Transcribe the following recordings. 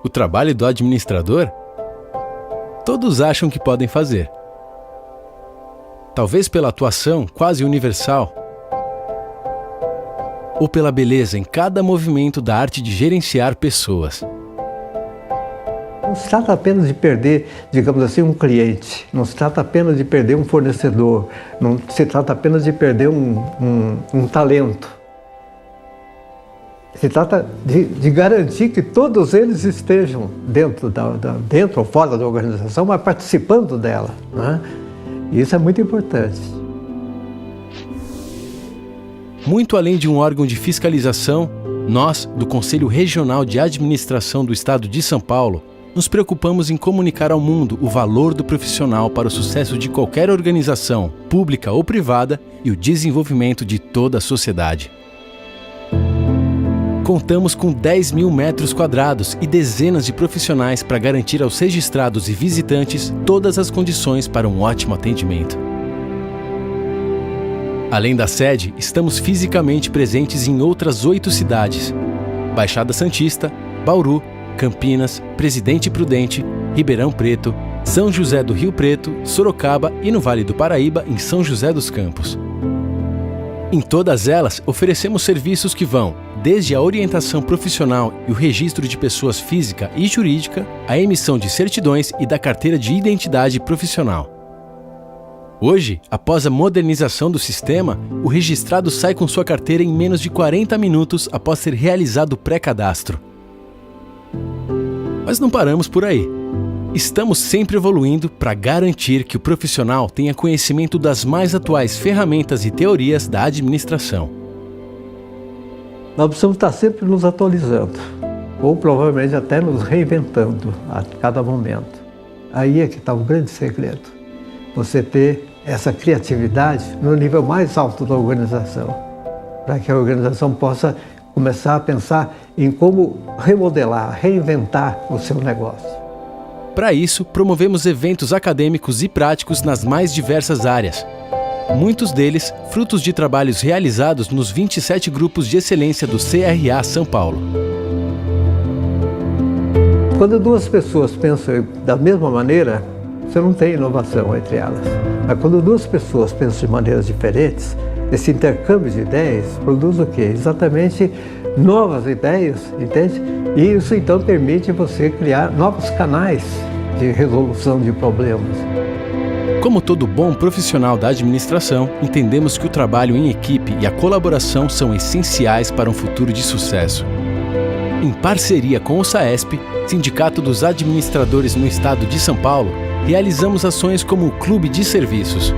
O trabalho do administrador? Todos acham que podem fazer. Talvez pela atuação quase universal, ou pela beleza em cada movimento da arte de gerenciar pessoas. Não se trata apenas de perder, digamos assim, um cliente, não se trata apenas de perder um fornecedor, não se trata apenas de perder um talento. Se trata de garantir que todos eles estejam dentro ou fora da organização, mas participando dela, né? Isso é muito importante. Muito além de um órgão de fiscalização, nós, do Conselho Regional de Administração do Estado de São Paulo, nos preocupamos em comunicar ao mundo o valor do profissional para o sucesso de qualquer organização, pública ou privada, e o desenvolvimento de toda a sociedade. Contamos com 10 mil metros quadrados e dezenas de profissionais para garantir aos registrados e visitantes todas as condições para um ótimo atendimento. Além da sede, estamos fisicamente presentes em outras 8 cidades: Baixada Santista, Bauru, Campinas, Presidente Prudente, Ribeirão Preto, São José do Rio Preto, Sorocaba e no Vale do Paraíba, em São José dos Campos. Em todas elas, oferecemos serviços que vão desde a orientação profissional e o registro de pessoas física e jurídica, a emissão de certidões e da carteira de identidade profissional. Hoje, após a modernização do sistema, o registrado sai com sua carteira em menos de 40 minutos após ter realizado o pré-cadastro. Mas não paramos por aí. Estamos sempre evoluindo para garantir que o profissional tenha conhecimento das mais atuais ferramentas e teorias da administração. Nós precisamos estar sempre nos atualizando, ou provavelmente até nos reinventando a cada momento. Aí é que está o grande segredo. Você ter essa criatividade no nível mais alto da organização, para que a organização possa começar a pensar em como remodelar, reinventar o seu negócio. Para isso, promovemos eventos acadêmicos e práticos nas mais diversas áreas. Muitos deles frutos de trabalhos realizados nos 27 grupos de excelência do CRA São Paulo. Quando duas pessoas pensam da mesma maneira, você não tem inovação entre elas. Mas quando duas pessoas pensam de maneiras diferentes, esse intercâmbio de ideias produz o quê? Exatamente novas ideias, entende? E isso então permite você criar novos canais de resolução de problemas. Como todo bom profissional da administração, entendemos que o trabalho em equipe e a colaboração são essenciais para um futuro de sucesso. Em parceria com o SAESP, Sindicato dos Administradores no Estado de São Paulo, realizamos ações como o Clube de Serviços.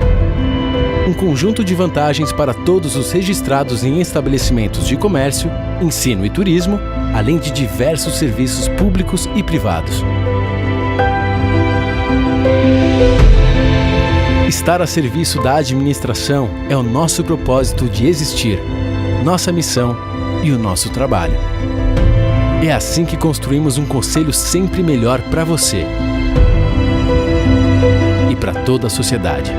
Um conjunto de vantagens para todos os registrados em estabelecimentos de comércio, ensino e turismo, além de diversos serviços públicos e privados. Estar a serviço da administração é o nosso propósito de existir, nossa missão e o nosso trabalho. É assim que construímos um conselho sempre melhor para você e para toda a sociedade.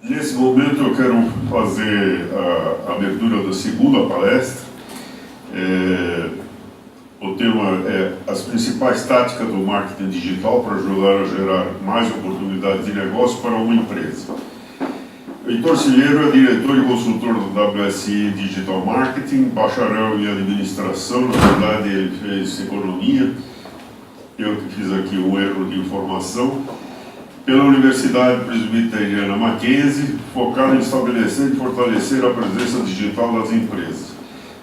Nesse momento eu quero fazer a abertura da segunda palestra. O tema é as principais táticas do marketing digital para ajudar a gerar mais oportunidades de negócio para uma empresa. Heitor Cilheiro é diretor e consultor do WSI Digital Marketing, bacharel em administração, na verdade ele fez economia, eu que fiz aqui um erro de informação, pela Universidade Presbiteriana Mackenzie, focado em estabelecer e fortalecer a presença digital das empresas.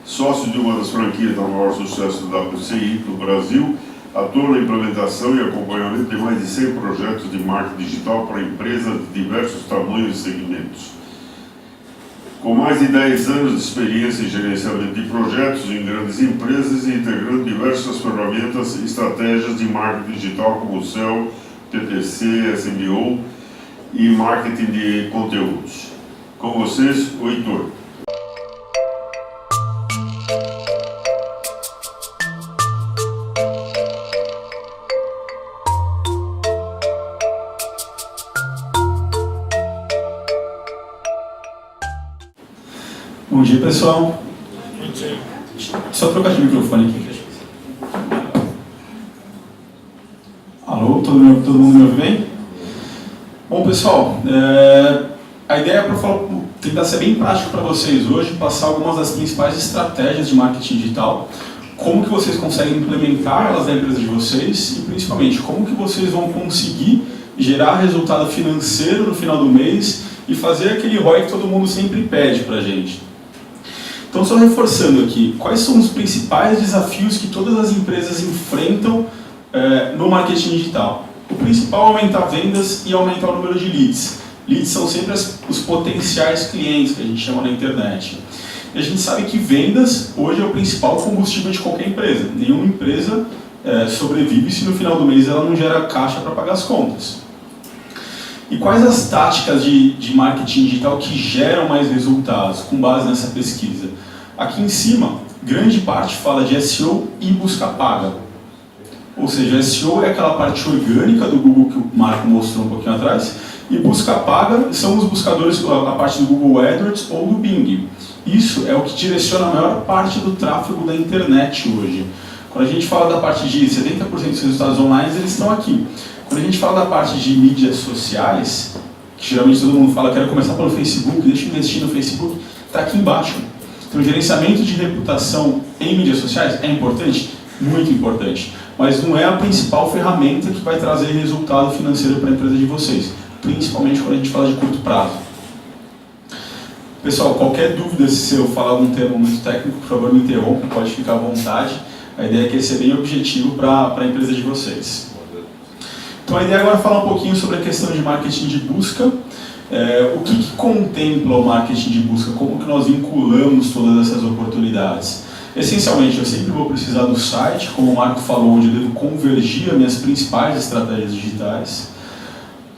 Sócio de uma das franquias da maior sucesso da WCI no Brasil, atua na implementação e acompanhamento de mais de 100 projetos de marketing digital para empresas de diversos tamanhos e segmentos. Com mais de 10 anos de experiência em gerenciamento de projetos em grandes empresas e integrando diversas ferramentas e estratégias de marketing digital como o SEO, PPC, SMO e marketing de conteúdos. Com vocês, o Heitor. Bom dia, pessoal. Só trocar de microfone aqui. Alô, todo mundo me ouve bem? Bom, pessoal, a ideia é para tentar ser bem prático para vocês hoje, passar algumas das principais estratégias de marketing digital, como que vocês conseguem implementar elas na empresa de vocês e, principalmente, como que vocês vão conseguir gerar resultado financeiro no final do mês e fazer aquele ROI que todo mundo sempre pede para a gente. Então, só reforçando aqui, quais são os principais desafios que todas as empresas enfrentam no marketing digital? O principal é aumentar vendas e aumentar o número de leads. Leads são sempre os potenciais clientes que a gente chama na internet. E a gente sabe que vendas hoje é o principal combustível de qualquer empresa. Nenhuma empresa sobrevive se no final do mês ela não gera caixa para pagar as contas. E quais as táticas de marketing digital que geram mais resultados com base nessa pesquisa? Aqui em cima, grande parte fala de SEO e busca paga. Ou seja, SEO é aquela parte orgânica do Google que o Marco mostrou um pouquinho atrás, e busca paga são os buscadores, a parte do Google AdWords ou do Bing. Isso é o que direciona a maior parte do tráfego da internet hoje. Quando a gente fala da parte de 70% dos resultados online, eles estão aqui. Quando a gente fala da parte de mídias sociais, que geralmente todo mundo fala, quero começar pelo Facebook, deixa eu investir no Facebook, está aqui embaixo. Então, o gerenciamento de reputação em mídias sociais é importante? Muito importante. Mas não é a principal ferramenta que vai trazer resultado financeiro para a empresa de vocês, principalmente quando a gente fala de curto prazo. Pessoal, qualquer dúvida, se eu falar algum termo muito técnico, por favor me interrompa, pode ficar à vontade. A ideia é que esse é bem objetivo para a empresa de vocês. Então a ideia agora é falar um pouquinho sobre a questão de marketing de busca. O que contempla o marketing de busca? Como que nós vinculamos todas essas oportunidades? Essencialmente, eu sempre vou precisar do site, como o Marco falou, onde eu devo convergir as minhas principais estratégias digitais.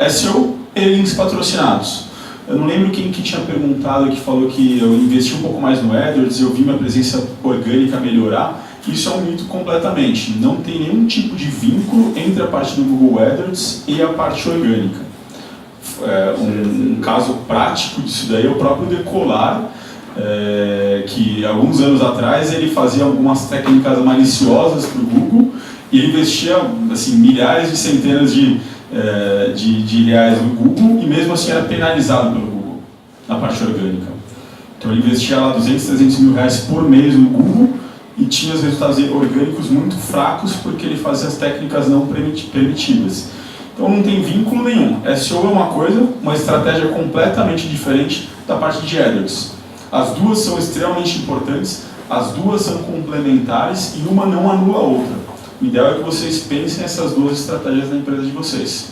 SEO e links patrocinados. Eu não lembro quem que tinha perguntado, que falou que eu investi um pouco mais no AdWords, eu vi minha presença orgânica melhorar. Isso é um mito completamente. Não tem nenhum tipo de vínculo entre a parte do Google AdWords e a parte orgânica. Um caso prático disso daí é o próprio Decolar, que alguns anos atrás ele fazia algumas técnicas maliciosas para o Google e ele investia assim, milhares e centenas de reais no Google e mesmo assim era penalizado pelo Google na parte orgânica. Então ele investia lá 200, 300 mil reais por mês no Google e tinha os resultados orgânicos muito fracos porque ele fazia as técnicas não permitidas. Então não tem vínculo nenhum. SEO é uma coisa, uma estratégia completamente diferente da parte de AdWords. As duas são extremamente importantes, as duas são complementares e uma não anula a outra. O ideal é que vocês pensem essas duas estratégias na empresa de vocês.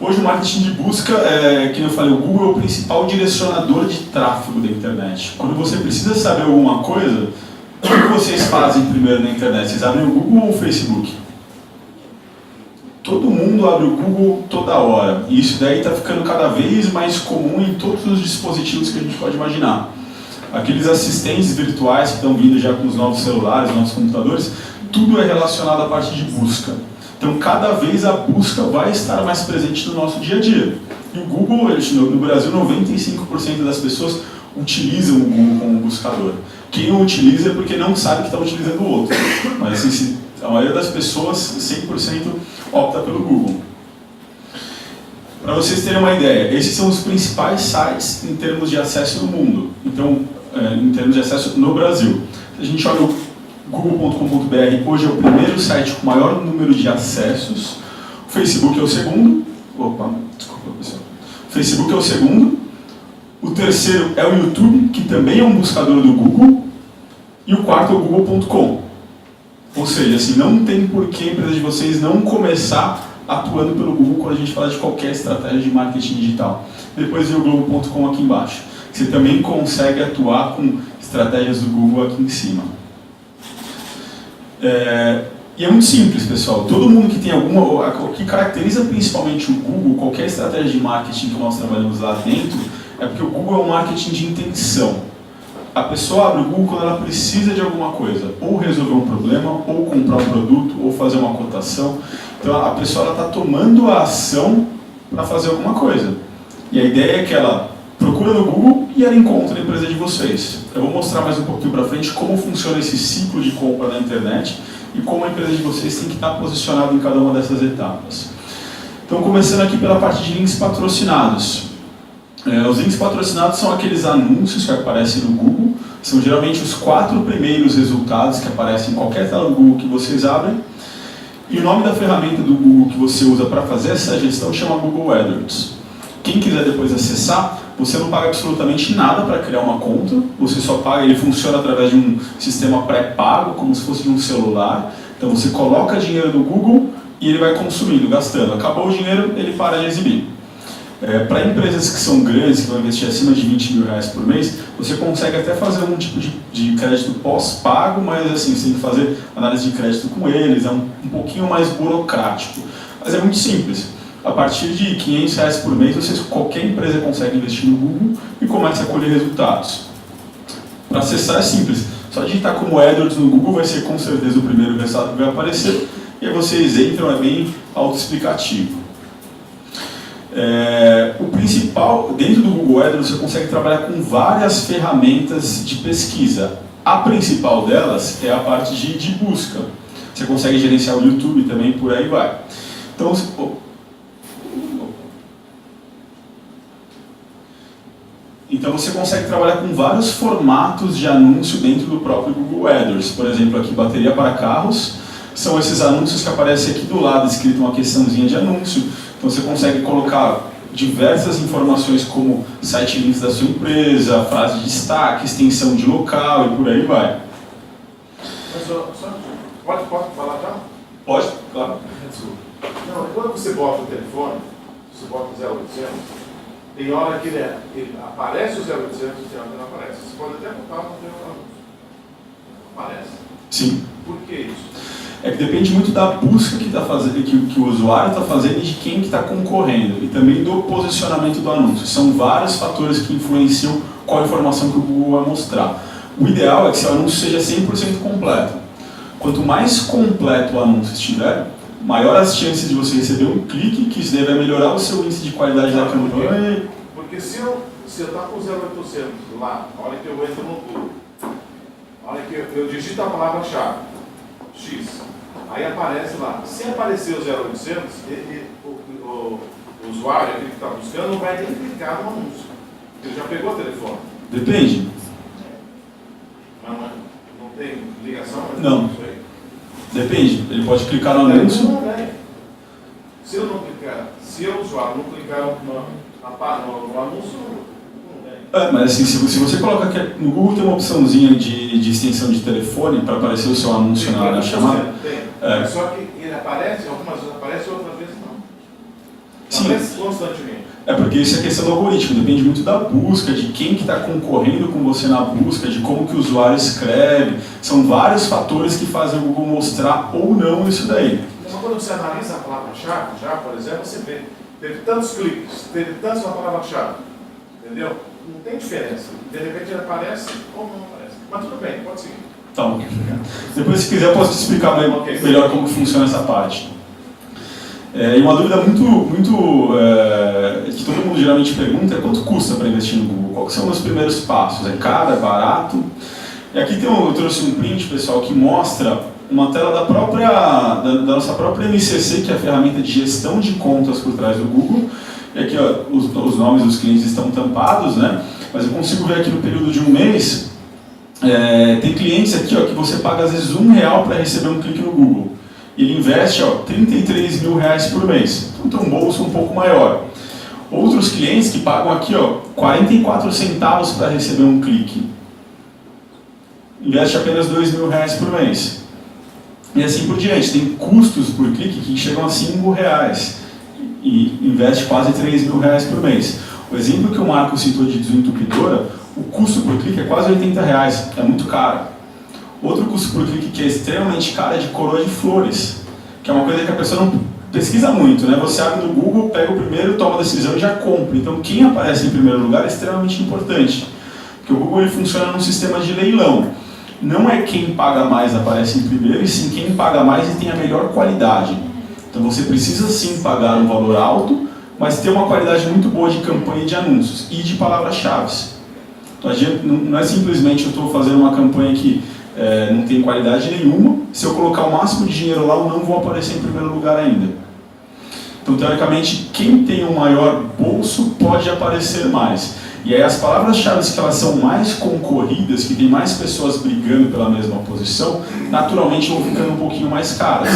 Hoje o marketing de busca, como eu falei, o Google é o principal direcionador de tráfego da internet. Quando você precisa saber alguma coisa, o que vocês fazem primeiro na internet? Vocês abrem o Google ou o Facebook? Todo mundo abre o Google toda hora. E isso daí está ficando cada vez mais comum em todos os dispositivos que a gente pode imaginar. Aqueles assistentes virtuais que estão vindo já com os novos celulares, novos computadores, tudo é relacionado à parte de busca. Então, cada vez a busca vai estar mais presente no nosso dia a dia. E o Google, no Brasil, 95% das pessoas utilizam o Google como buscador. Quem não utiliza é porque não sabe que está utilizando o outro. Mas assim, a maioria das pessoas, 100%, opta pelo Google. Para vocês terem uma ideia, esses são os principais sites em termos de acesso no mundo. Então, em termos de acesso no Brasil. Se a gente olha o google.com.br, hoje é o primeiro site com maior número de acessos. O Facebook é o segundo. Opa, desculpa, pessoal. O Facebook é o segundo. O terceiro é o YouTube, que também é um buscador do Google. E o quarto é o google.com. Ou seja, assim, não tem por que a empresa de vocês não começar atuando pelo Google quando a gente fala de qualquer estratégia de marketing digital. Depois vem o globo.com aqui embaixo. Você também consegue atuar com estratégias do Google aqui em cima. E é muito simples, pessoal. Todo mundo que tem o que caracteriza principalmente o Google, qualquer estratégia de marketing que nós trabalhamos lá dentro, é porque o Google é um marketing de intenção. A pessoa abre o Google quando ela precisa de alguma coisa, ou resolver um problema, ou comprar um produto, ou fazer uma cotação. Então a pessoa está tomando a ação para fazer alguma coisa. E a ideia é que ela procura no Google e ela encontra a empresa de vocês. Eu vou mostrar mais um pouquinho para frente como funciona esse ciclo de compra na internet e como a empresa de vocês tem que estar posicionada em cada uma dessas etapas. Então, começando aqui pela parte de links patrocinados. Os links patrocinados são aqueles anúncios que aparecem no Google, são geralmente os 4 primeiros resultados que aparecem em qualquer tela do Google que vocês abrem, e o nome da ferramenta do Google que você usa para fazer essa gestão chama Google AdWords. Quem quiser depois acessar, você não paga absolutamente nada para criar uma conta, você só paga, ele funciona através de um sistema pré-pago, como se fosse de um celular. Então você coloca dinheiro no Google e ele vai consumindo, gastando. Acabou o dinheiro, ele para de exibir. Para empresas que são grandes, que vão investir acima de 20 mil reais por mês, você consegue até fazer um tipo de crédito pós-pago, mas assim, você tem que fazer análise de crédito com eles, é um pouquinho mais burocrático. Mas é muito simples. A partir de 500 reais por mês, qualquer empresa consegue investir no Google e começa a colher resultados. Para acessar é simples. Só digitar como AdWords no Google vai ser com certeza o primeiro resultado que vai aparecer. E aí vocês entram, é bem autoexplicativo. O principal, dentro do Google AdWords, você consegue trabalhar com várias ferramentas de pesquisa. A principal delas é a parte de busca. Você consegue gerenciar o YouTube também, por aí vai. Então você consegue trabalhar com vários formatos de anúncio dentro do próprio Google AdWords. Por exemplo, aqui bateria para carros, são esses anúncios que aparecem aqui do lado, escrito uma questãozinha de anúncio. Então você consegue colocar diversas informações como site links da sua empresa, frase de destaque, extensão de local e por aí vai. Mas pode falar já? Pode, claro. Não, quando você bota o telefone, você bota o 0800, tem hora que ele aparece o 0800 e tem hora que não aparece. Você pode até botar no teu anúncio. Aparece. Sim. Por que isso? É que depende muito da busca que o usuário está fazendo e de quem que está concorrendo. E também do posicionamento do anúncio. São vários fatores que influenciam qual informação que o Google vai mostrar. O ideal é que seu anúncio seja 100% completo. Quanto mais completo o anúncio estiver, maior as chances de você receber um clique, que isso deve melhorar o seu índice de qualidade da campanha. Porque se eu estou com o 0800 lá, a hora que eu entro no Google, a hora que eu digito a palavra-chave, X, aí aparece lá. Se aparecer o 0800, o usuário, aquele que está buscando, não vai nem clicar no anúncio. Ele já pegou o telefone. Depende. Mas não tem ligação? Não. Isso aí. Depende. Ele pode clicar no anúncio. Se eu não clicar, se o usuário não clicar no anúncio, não vem. Mas assim, se você coloca aqui no Google, tem uma opçãozinha de extensão de telefone para aparecer o seu anúncio na chamada. Tem. Só que ele aparece, algumas vezes aparece, outras vezes não. Sim. Aparece constantemente. É porque isso é questão do algoritmo, depende muito da busca, de quem que está concorrendo com você na busca, de como que o usuário escreve. São vários fatores que fazem o Google mostrar ou não isso daí. Então, quando você analisa a palavra-chave, já, por exemplo, você vê, teve tantos cliques, teve tantos na palavra-chave, entendeu? Não tem diferença. De repente ele aparece ou não aparece. Mas tudo bem, pode seguir. Então, depois se quiser eu posso te explicar melhor como que funciona essa parte. E uma dúvida que todo mundo geralmente pergunta é quanto custa para investir no Google? Quais são os primeiros passos? É caro? É barato? E aqui eu trouxe um print, pessoal, que mostra uma tela da nossa própria MCC, que é a ferramenta de gestão de contas por trás do Google. E aqui ó, os nomes dos clientes estão tampados, né? Mas eu consigo ver aqui no período de um mês, tem clientes aqui ó, que você paga às vezes R$1 para receber um clique no Google. Ele investe R$33 mil por mês, então tem um bolso um pouco maior. Outros clientes que pagam aqui 44 centavos para receber um clique, investe apenas R$2 mil por mês. E assim por diante, tem custos por clique que chegam a R$5 e investe quase R$3 mil por mês. O exemplo que o Marco citou de desentupidora, o custo por clique é quase R$80, é muito caro. Outro custo por clique que é extremamente caro é de coroa de flores, que é uma coisa que a pessoa não pesquisa muito, né? Você abre no Google, pega o primeiro, toma a decisão e já compra. Então quem aparece em primeiro lugar é extremamente importante, porque o Google ele funciona num sistema de leilão. Não é quem paga mais aparece em primeiro, e sim quem paga mais e tem a melhor qualidade. Então você precisa sim pagar um valor alto, mas ter uma qualidade muito boa de campanha de anúncios e de palavras-chave. Então, não é simplesmente eu estou fazendo uma campanha que não tem qualidade nenhuma, se eu colocar o máximo de dinheiro lá, eu não vou aparecer em primeiro lugar ainda. Então, teoricamente, quem tem o maior bolso pode aparecer mais. E aí as palavras-chave que elas são mais concorridas, que tem mais pessoas brigando pela mesma posição, naturalmente vão ficando um pouquinho mais caras.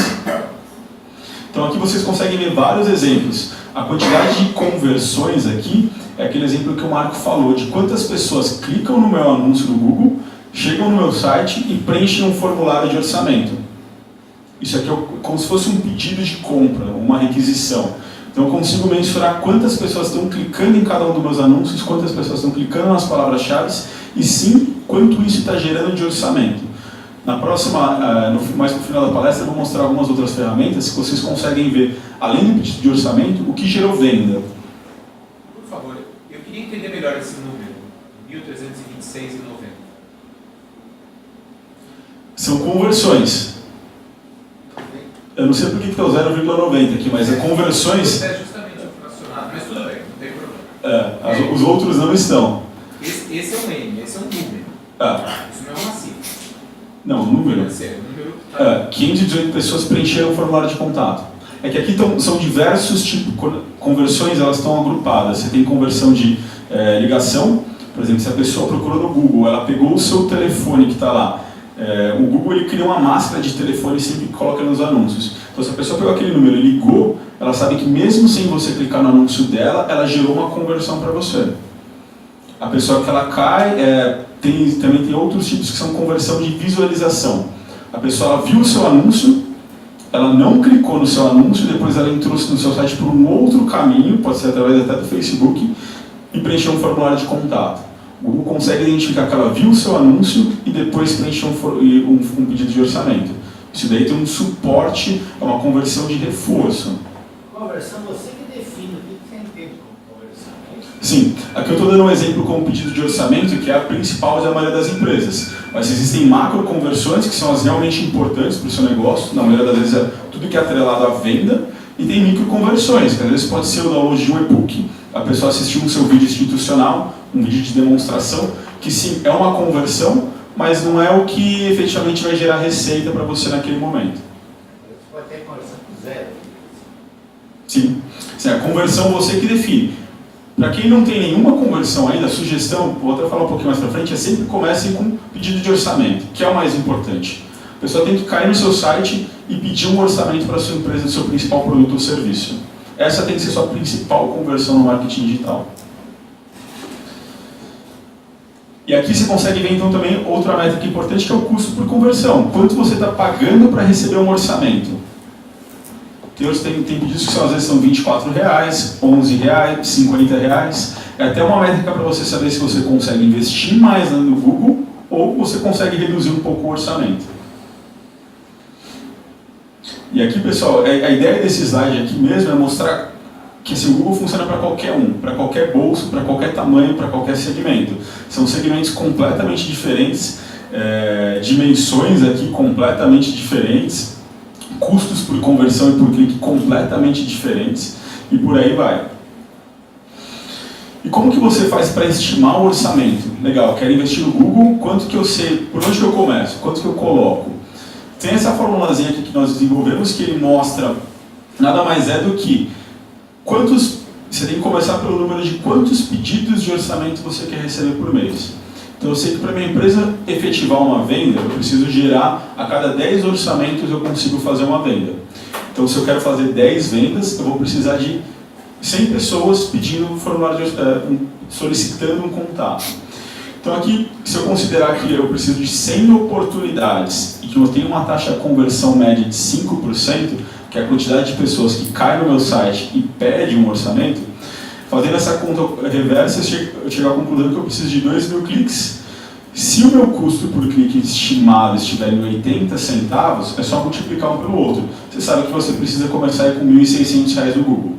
Então aqui vocês conseguem ver vários exemplos. A quantidade de conversões aqui é aquele exemplo que o Marco falou, de quantas pessoas clicam no meu anúncio do Google, chegam no meu site e preenchem um formulário de orçamento. Isso aqui é como se fosse um pedido de compra, uma requisição. Então eu consigo mensurar quantas pessoas estão clicando em cada um dos meus anúncios, quantas pessoas estão clicando nas palavras-chave e sim, quanto isso está gerando de orçamento. Na próxima, mais no final da palestra, eu vou mostrar algumas outras ferramentas que vocês conseguem ver, além do pedido de orçamento, o que gerou venda. Por favor, eu queria entender melhor esse número, 1.326,90. São conversões. Eu não sei por que está o 0,90 aqui, mas é conversões... É justamente o fracionado, mas tudo bem, não tem problema. Os outros não estão. Esse é um N, esse é um número. Isso não é uma cifra. Não, o número. 518 pessoas preencheram o formulário de contato. É que aqui são diversos tipos de conversões, elas estão agrupadas. Você tem conversão de ligação, por exemplo, se a pessoa procurou no Google, ela pegou o seu telefone que está lá. O Google ele cria uma máscara de telefone e sempre coloca nos anúncios. Então, se a pessoa pegou aquele número e ligou, ela sabe que mesmo sem você clicar no anúncio dela, ela gerou uma conversão para você. A pessoa que ela cai, também tem outros tipos que são conversão de visualização. A pessoa viu o seu anúncio, ela não clicou no seu anúncio, depois ela entrou no seu site por um outro caminho, pode ser através até do Facebook, e preencheu um formulário de contato. O Google consegue identificar que ela viu o seu anúncio e depois preencheu um pedido de orçamento. Isso daí tem um suporte, é uma conversão de reforço. Conversão, você que define o que você entende como conversão. Sim, aqui eu estou dando um exemplo com o pedido de orçamento, que é a principal da maioria das empresas. Mas existem macro conversões, que são as realmente importantes para o seu negócio, na maioria das vezes é tudo que é atrelado à venda, e tem micro conversões, que às vezes pode ser o download de um e-book, a pessoa assistiu um seu vídeo institucional, um vídeo de demonstração, que sim, é uma conversão, mas não é o que efetivamente vai gerar receita para você naquele momento. Você pode ter conversão com zero. Sim, a conversão você que define. Para quem não tem nenhuma conversão ainda, a sugestão, vou até falar um pouquinho mais para frente, é sempre comecem com pedido de orçamento, que é o mais importante. A pessoa tem que cair no seu site e pedir um orçamento para a sua empresa do seu principal produto ou serviço. Essa tem que ser sua principal conversão no marketing digital. E aqui você consegue ver então também outra métrica importante, que é o custo por conversão. Quanto você está pagando para receber um orçamento? Tem pedidos que às vezes são R$24, R$11, R$50. É até uma métrica para você saber se você consegue investir mais no Google ou você consegue reduzir um pouco o orçamento. E aqui, pessoal, a ideia desse slide aqui mesmo é mostrar que o Google funciona para qualquer um, para qualquer bolso, para qualquer tamanho, para qualquer segmento. São segmentos completamente diferentes, dimensões aqui completamente diferentes, custos por conversão e por clique completamente diferentes, e por aí vai. E como que você faz para estimar o orçamento? Legal, quero investir no Google, quanto que eu sei, por onde que eu começo, quanto que eu coloco? Tem essa formulazinha aqui que nós desenvolvemos, que ele mostra, nada mais é do que você tem que começar pelo número de quantos pedidos de orçamento você quer receber por mês. Então eu sei que para minha empresa efetivar uma venda, eu preciso gerar, a cada 10 orçamentos eu consigo fazer uma venda. Então se eu quero fazer 10 vendas, eu vou precisar de 100 pessoas pedindo um formulário solicitando um contato. Então aqui, se eu considerar que eu preciso de 100 oportunidades e que eu tenho uma taxa de conversão média de 5%, que é a quantidade de pessoas que caem no meu site e pedem um orçamento, fazendo essa conta reversa, eu chego à conclusão que eu preciso de 2.000 cliques Se o meu custo por clique estimado estiver em 80 centavos, é só multiplicar um pelo outro. Você sabe que você precisa começar com R$ 1.600 no Google.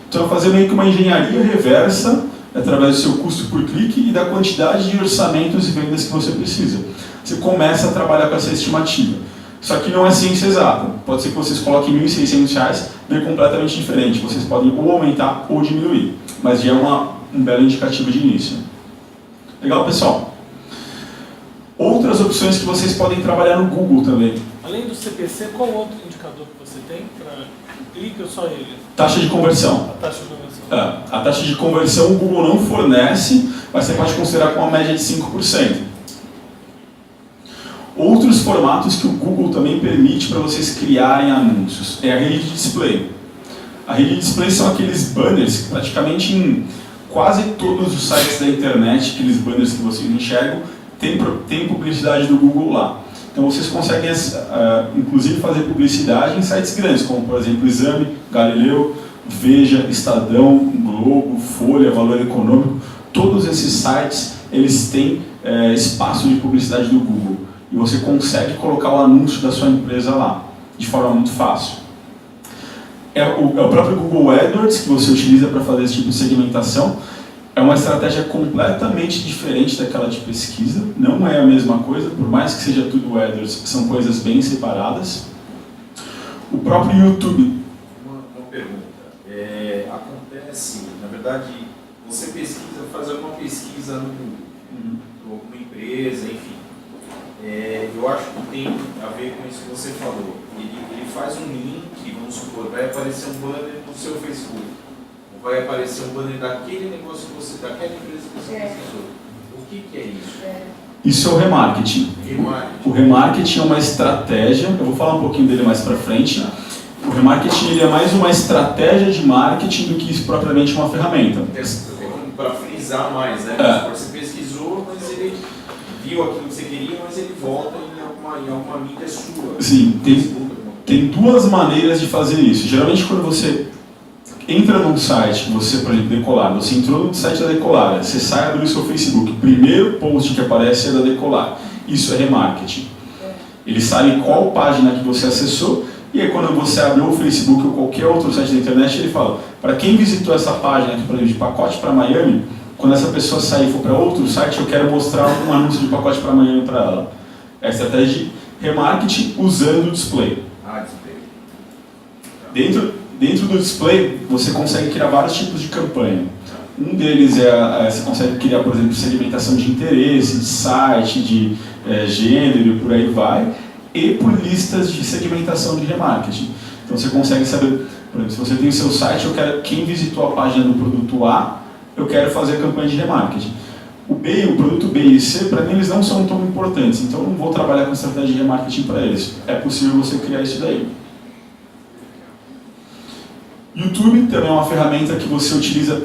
Então, fazer meio que uma engenharia reversa através do seu custo por clique e da quantidade de orçamentos e vendas que você precisa. Você começa a trabalhar com essa estimativa. Só que não é ciência exata. Pode ser que vocês coloquem R$ 1.600, bem completamente diferente. Vocês podem ou aumentar ou diminuir. Mas já é um belo indicativo de início. Legal, pessoal? Outras opções que vocês podem trabalhar no Google também. Além do CPC, qual outro indicador que você tem para clique ou só ele? Taxa de conversão. A taxa de conversão. A taxa de conversão o Google não fornece, mas você pode considerar com uma média de 5%. Outros formatos que o Google também permite para vocês criarem anúncios é a rede de display. A rede de display são aqueles banners que praticamente em quase todos os sites da internet, aqueles banners que vocês enxergam, tem publicidade do Google lá. Então vocês conseguem, inclusive, fazer publicidade em sites grandes, como por exemplo Exame, Galileu, Veja, Estadão, Globo, Folha, Valor Econômico. Todos esses sites eles têm espaço de publicidade do Google. E você consegue colocar o anúncio da sua empresa lá, de forma muito fácil. É o próprio Google AdWords que você utiliza para fazer esse tipo de segmentação. É uma estratégia completamente diferente daquela de pesquisa, não é a mesma coisa, por mais que seja tudo AdWords, são coisas bem separadas. O próprio YouTube. Uma pergunta. Acontece, na verdade, você faz alguma pesquisa no Google, alguma empresa, enfim. Eu acho que tem a ver com isso que você falou. Ele faz um link, vamos supor, vai aparecer um banner no seu Facebook. Vai aparecer um banner daquele negócio que você, daquela empresa que você pesquisou. O que é isso? Isso é o remarketing. O remarketing é uma estratégia, eu vou falar um pouquinho dele mais para frente. O remarketing ele é mais uma estratégia de marketing do que propriamente uma ferramenta. Para frisar mais, né? Você pesquisou, mas ele viu aquilo que você queria, mas ele volta em alguma mídia sua. Sim, tem duas maneiras de fazer isso. Geralmente quando você entra num site, você, por exemplo, Decolar, você entrou no site da Decolar, você sai abrindo o seu Facebook, o primeiro post que aparece é da Decolar. Isso é remarketing. Ele sabe qual página que você acessou, e aí quando você abriu o Facebook ou qualquer outro site da internet, ele fala, para quem visitou essa página aqui, por exemplo, de pacote para Miami, quando essa pessoa sair e for para outro site, eu quero mostrar um anúncio de pacote para Miami para ela. É a estratégia de remarketing usando o display. Display. Dentro do display, você consegue criar vários tipos de campanha. Um deles você consegue criar, por exemplo, segmentação de interesse, de site, de gênero e por aí vai, e por listas de segmentação de remarketing. Então você consegue saber, por exemplo, se você tem o seu site, eu quero quem visitou a página do produto A, eu quero fazer a campanha de remarketing. O produto B e C, para mim, eles não são tão importantes, então eu não vou trabalhar com estratégia de remarketing para eles. É possível você criar isso daí. YouTube também é uma ferramenta que você utiliza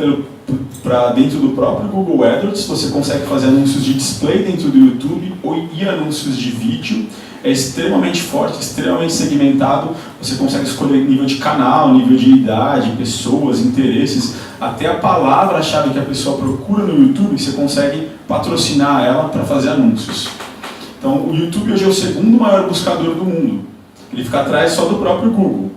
para dentro do próprio Google AdWords. Você consegue fazer anúncios de display dentro do YouTube e anúncios de vídeo. É extremamente forte, extremamente segmentado. Você consegue escolher nível de canal, nível de idade, pessoas, interesses, até a palavra-chave que a pessoa procura no YouTube, você consegue patrocinar ela para fazer anúncios. Então, o YouTube hoje é o segundo maior buscador do mundo. Ele fica atrás só do próprio Google.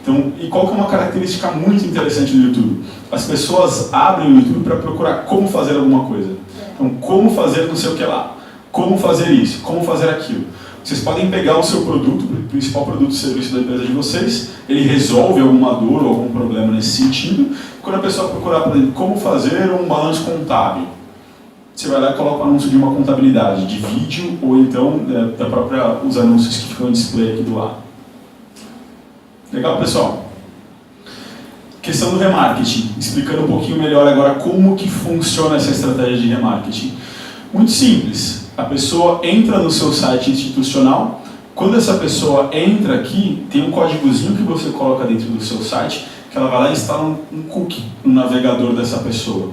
Então, e qual que é uma característica muito interessante do YouTube? As pessoas abrem o YouTube para procurar como fazer alguma coisa. Então, como fazer não sei o que lá, como fazer isso, como fazer aquilo. Vocês podem pegar o seu produto, o principal produto e serviço da empresa de vocês, ele resolve alguma dor ou algum problema nesse sentido. Quando a pessoa procurar, por exemplo, como fazer um balanço contábil, você vai lá e coloca o anúncio de uma contabilidade, de vídeo ou então os anúncios que ficam em display aqui do lado. Legal, pessoal? Questão do remarketing, explicando um pouquinho melhor agora como que funciona essa estratégia de remarketing. Muito simples, a pessoa entra no seu site institucional, quando essa pessoa entra aqui, tem um códigozinho que você coloca dentro do seu site, que ela vai lá e instala um cookie no navegador dessa pessoa.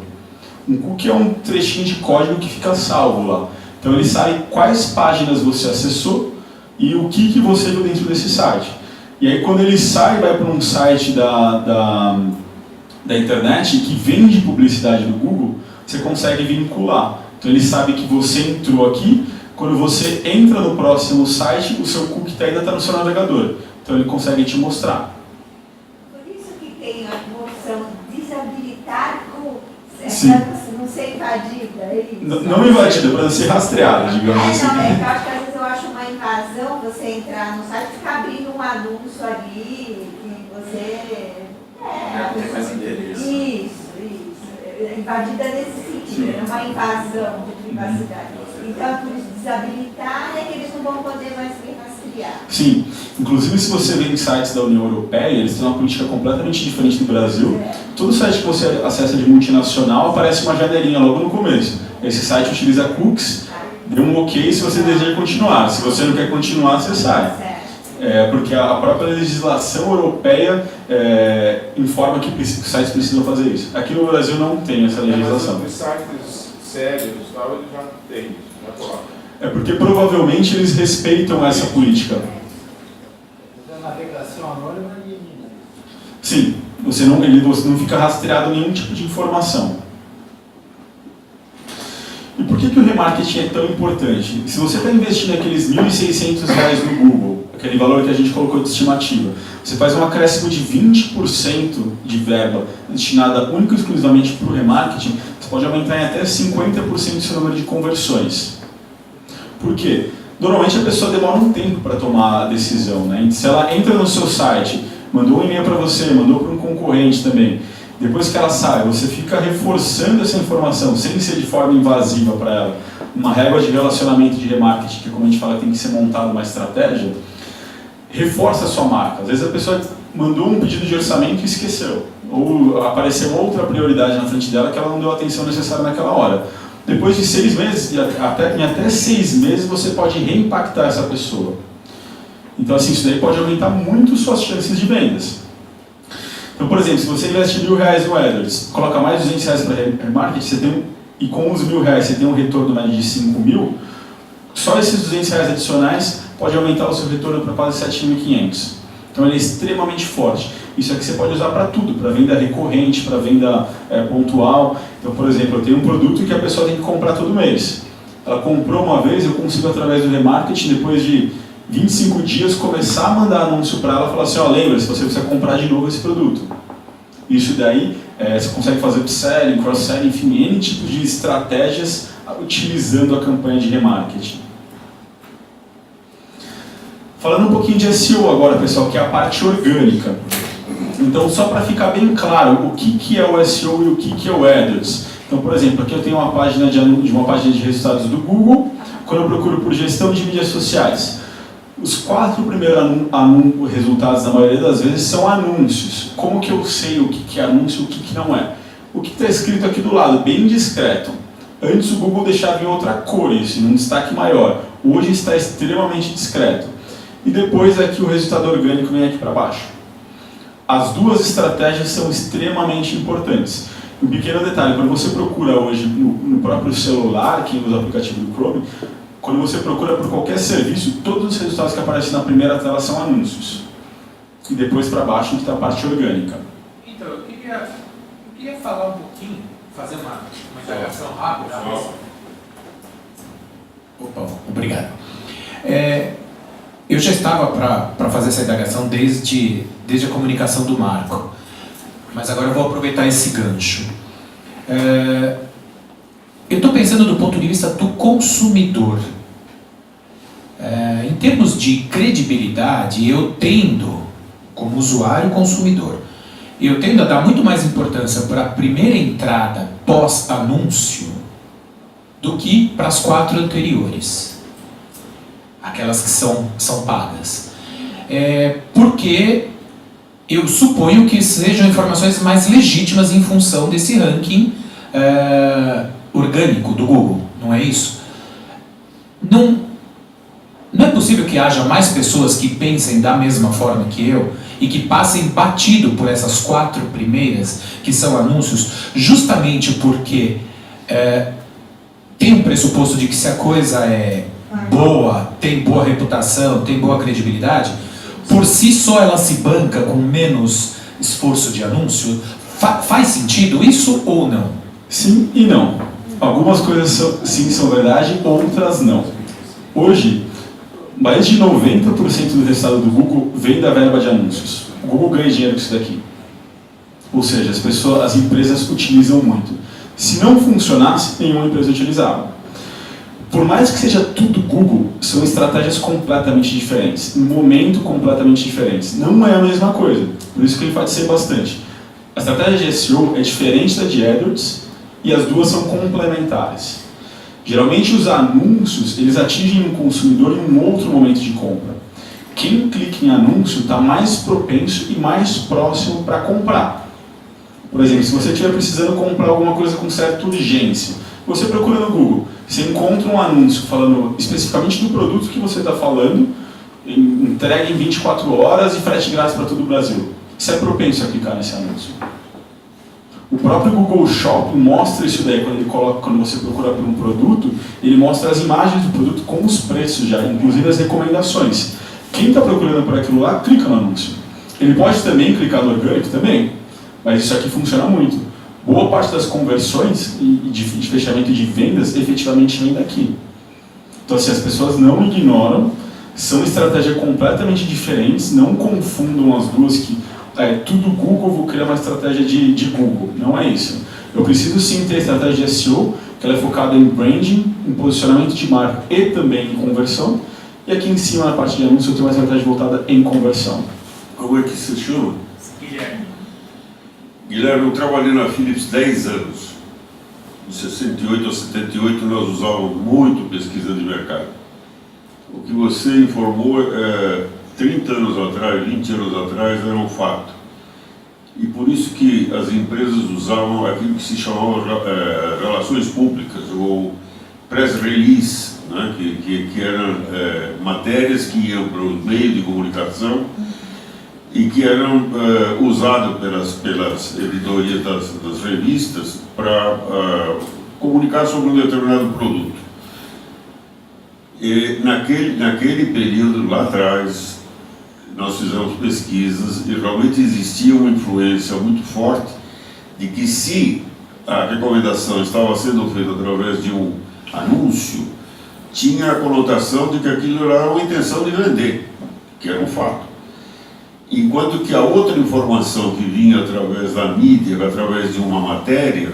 Um cookie é um trechinho de código que fica salvo lá. Então ele sabe quais páginas você acessou e o que você viu dentro desse site. E aí quando ele sai e vai para um site da internet que vende publicidade do Google, você consegue vincular. Então ele sabe que você entrou aqui, quando você entra no próximo site, o seu cookie ainda está no seu navegador. Então ele consegue te mostrar. Por isso que tem a opção desabilitar cookies, Sim. para você não ser invadida, é isso? Não invadida, para não ser rastreada, digamos assim. Não, é que eu acho que às vezes eu acho uma invasão você entrar no site e ficar abrindo um anúncio ali, que você... tem mais endereço. Isso. Invadida nesse sentido, é uma invasão de privacidade. Então, por isso, desabilitar é que eles não vão poder mais me rastrear. Sim, inclusive se você vê em sites da União Europeia, eles têm uma política completamente diferente do Brasil. Todo site que você acessa de multinacional aparece uma janelinha logo no começo. Esse site utiliza cookies, dê um ok se você deseja continuar. Se você não quer continuar, você sai. Porque a própria legislação europeia informa que os sites precisam fazer isso. Aqui no Brasil não tem essa legislação. Os sites sérios e tal, eles já têm isso, já coloca. É porque provavelmente eles respeitam essa política. A navegação anônima elimina. Sim, você não fica rastreado nenhum tipo de informação. E por que o remarketing é tão importante? Se você está investindo aqueles R$ 1.600 no Google, aquele valor que a gente colocou de estimativa, você faz um acréscimo de 20% de verba destinada única e exclusivamente para o remarketing, você pode aumentar em até 50% o seu número de conversões. Por quê? Normalmente a pessoa demora um tempo para tomar a decisão, né? Se ela entra no seu site, mandou um e-mail para você, mandou para um concorrente também, depois que ela sai, você fica reforçando essa informação, sem ser de forma invasiva para ela, uma régua de relacionamento de remarketing, que como a gente fala tem que ser montada uma estratégia, reforça a sua marca. Às vezes a pessoa mandou um pedido de orçamento e esqueceu, ou apareceu outra prioridade na frente dela que ela não deu a atenção necessária naquela hora. Depois de 6 meses, em até 6 meses, você pode reimpactar essa pessoa. Então assim, isso daí pode aumentar muito suas chances de vendas. Então, por exemplo, se você investe R$1.000 no AdWords, coloca mais R$200 para remarketing, e com os R$1.000 você tem um retorno médio de 5.000, só esses R$200 adicionais pode aumentar o seu retorno para quase 7.500. Então ele é extremamente forte. Isso aqui você pode usar para tudo, para venda recorrente, para venda pontual. Então, por exemplo, eu tenho um produto que a pessoa tem que comprar todo mês. Ela comprou uma vez, eu consigo através do remarketing, depois de 25 dias, começar a mandar anúncio para ela e falar assim, lembra-se, você precisa comprar de novo esse produto. Isso daí, você consegue fazer upselling, cross-selling, enfim, N tipos de estratégias utilizando a campanha de remarketing. Falando um pouquinho de SEO agora, pessoal, que é a parte orgânica. Então, só para ficar bem claro, o que é o SEO e o que é o AdWords. Então, por exemplo, aqui eu tenho uma página uma página de resultados do Google, quando eu procuro por gestão de mídias sociais. Os 4 primeiros resultados, na maioria das vezes, são anúncios. Como que eu sei o que é anúncio e o que não é? O que está escrito aqui do lado, bem discreto. Antes o Google deixava em outra cor isso, em um destaque maior. Hoje está extremamente discreto. E depois aqui o resultado orgânico vem aqui para baixo. As duas estratégias são extremamente importantes. Um pequeno detalhe, quando você procura hoje no próprio celular, quem usa o aplicativo do Chrome, quando você procura por qualquer serviço, todos os resultados que aparecem na primeira tela são anúncios. E depois para baixo está a parte orgânica. Então, eu queria falar um pouquinho, fazer uma indagação rápida. Opa, obrigado. Eu já estava para fazer essa indagação desde a comunicação do Marco, mas agora eu vou aproveitar esse gancho. Eu estou pensando do ponto de vista do consumidor. Em termos de credibilidade, eu tendo, como usuário consumidor, eu tendo a dar muito mais importância para a primeira entrada pós-anúncio do que para as 4 anteriores, aquelas que são pagas. Porque eu suponho que sejam informações mais legítimas em função desse ranking orgânico do Google, não é isso? Não é possível que haja mais pessoas que pensem da mesma forma que eu e que passem batido por essas 4 primeiras, que são anúncios, justamente porque tem um pressuposto de que se a coisa é boa, tem boa reputação, tem boa credibilidade, por si só ela se banca com menos esforço de anúncio. Faz sentido isso ou não? Sim e não. Algumas coisas sim são verdade, outras não. Hoje, mais de 90% do resultado do Google vem da verba de anúncios. O Google ganha dinheiro com isso daqui. Ou seja, as empresas utilizam muito. Se não funcionasse, nenhuma empresa utilizava. Por mais que seja tudo Google, são estratégias completamente diferentes, em momento completamente diferentes. Não é a mesma coisa, por isso que ele pode ser bastante. A estratégia de SEO é diferente da de AdWords e as duas são complementares. Geralmente os anúncios, eles atingem um consumidor em um outro momento de compra. Quem clica em anúncio está mais propenso e mais próximo para comprar. Por exemplo, se você estiver precisando comprar alguma coisa com certa urgência, você procura no Google, você encontra um anúncio falando especificamente do produto que você está falando, entrega em 24 horas e frete grátis para todo o Brasil. Você é propenso a clicar nesse anúncio. O próprio Google Shopping mostra isso daí quando você procura por um produto, ele mostra as imagens do produto com os preços já, inclusive as recomendações. Quem está procurando por aquilo lá, clica no anúncio. Ele pode também clicar no orgânico também, mas isso aqui funciona muito. Boa parte das conversões e de fechamento de vendas efetivamente vem daqui. Então, assim, as pessoas não ignoram, são estratégias completamente diferentes, não confundam as duas que tudo Google, vou criar uma estratégia de Google. Não é isso. Eu preciso sim ter estratégia de SEO, que ela é focada em branding, em posicionamento de marca e também em conversão. E aqui em cima, na parte de anúncio, eu tenho uma estratégia voltada em conversão. Como é que se chama? Guilherme. Guilherme, eu trabalhei na Philips 10 anos. De 68 a 78 nós usávamos muito pesquisa de mercado. O que você informou 30 anos atrás, 20 anos atrás, era um fato. E por isso que as empresas usavam aquilo que se chamava relações públicas, ou press release, né, que eram matérias que iam para os meios de comunicação e que eram usadas pelas editorias das revistas para comunicar sobre um determinado produto. E naquele período lá atrás, nós fizemos pesquisas e realmente existia uma influência muito forte de que se a recomendação estava sendo feita através de um anúncio, tinha a conotação de que aquilo era uma intenção de vender, que era um fato. Enquanto que a outra informação que vinha através da mídia, através de uma matéria,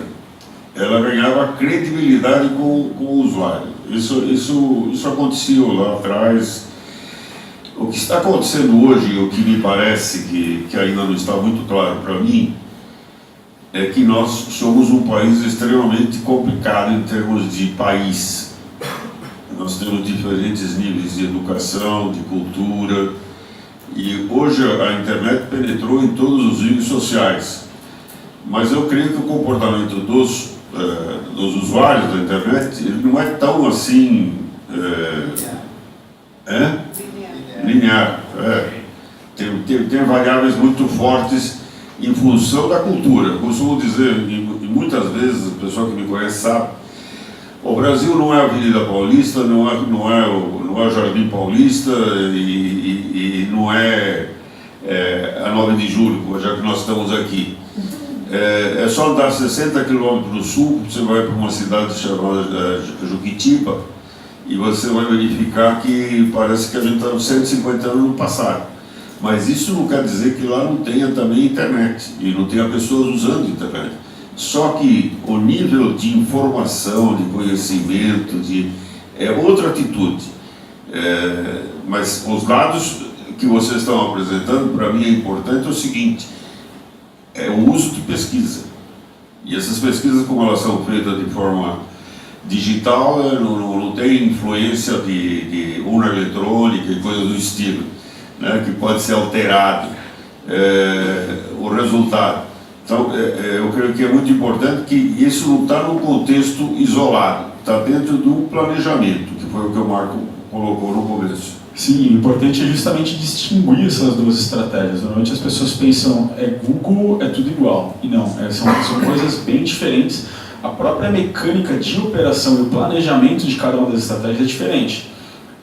ela ganhava credibilidade com o usuário. Isso aconteceu lá atrás. O que está acontecendo hoje, o que me parece que ainda não está muito claro para mim, é que nós somos um país extremamente complicado em termos de país. Nós temos diferentes níveis de educação, de cultura, e hoje a internet penetrou em todos os níveis sociais. Mas eu creio que o comportamento dos usuários da internet ele não é tão assim linear. Tem variáveis muito fortes em função da cultura. Eu costumo dizer, e muitas vezes a pessoa que me conhece sabe, o Brasil não é a Avenida Paulista, não é o Jardim Paulista e não é a 9 de Julho, já que nós estamos aqui. É só andar 60 quilômetros no sul, você vai para uma cidade chamada Juquitiba, e você vai verificar que parece que a gente está 150 anos no passado. Mas isso não quer dizer que lá não tenha também internet, e não tenha pessoas usando internet. Só que o nível de informação, de conhecimento, é outra atitude. Mas os dados que vocês estão apresentando, para mim é importante, é o seguinte, é o uso de pesquisa. E essas pesquisas, como elas são feitas de forma digital, não tem influência de urna eletrônica e coisas do estilo, né, que pode ser alterado o resultado. Então, eu creio que é muito importante que isso não está num contexto isolado, está dentro do planejamento, que foi o que o Marco colocou no começo. Sim, o importante é justamente distinguir essas duas estratégias. Normalmente as pessoas pensam, Google, é tudo igual. E não, são coisas bem diferentes. A própria mecânica de operação e o planejamento de cada uma das estratégias é diferente.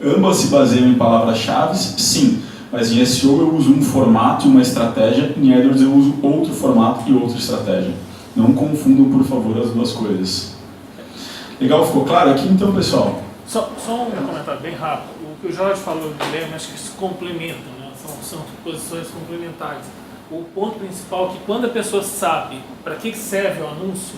Ambas se baseiam em palavras-chave, sim, mas em SEO eu uso um formato e uma estratégia, em AdWords eu uso outro formato e outra estratégia. Não confundam, por favor, as duas coisas. Legal, ficou claro aqui então, pessoal? Só um comentário bem rápido. O que o Jorge falou, Guilherme, acho que se complementam, né? São posições complementares. O ponto principal é que quando a pessoa sabe para que serve o anúncio,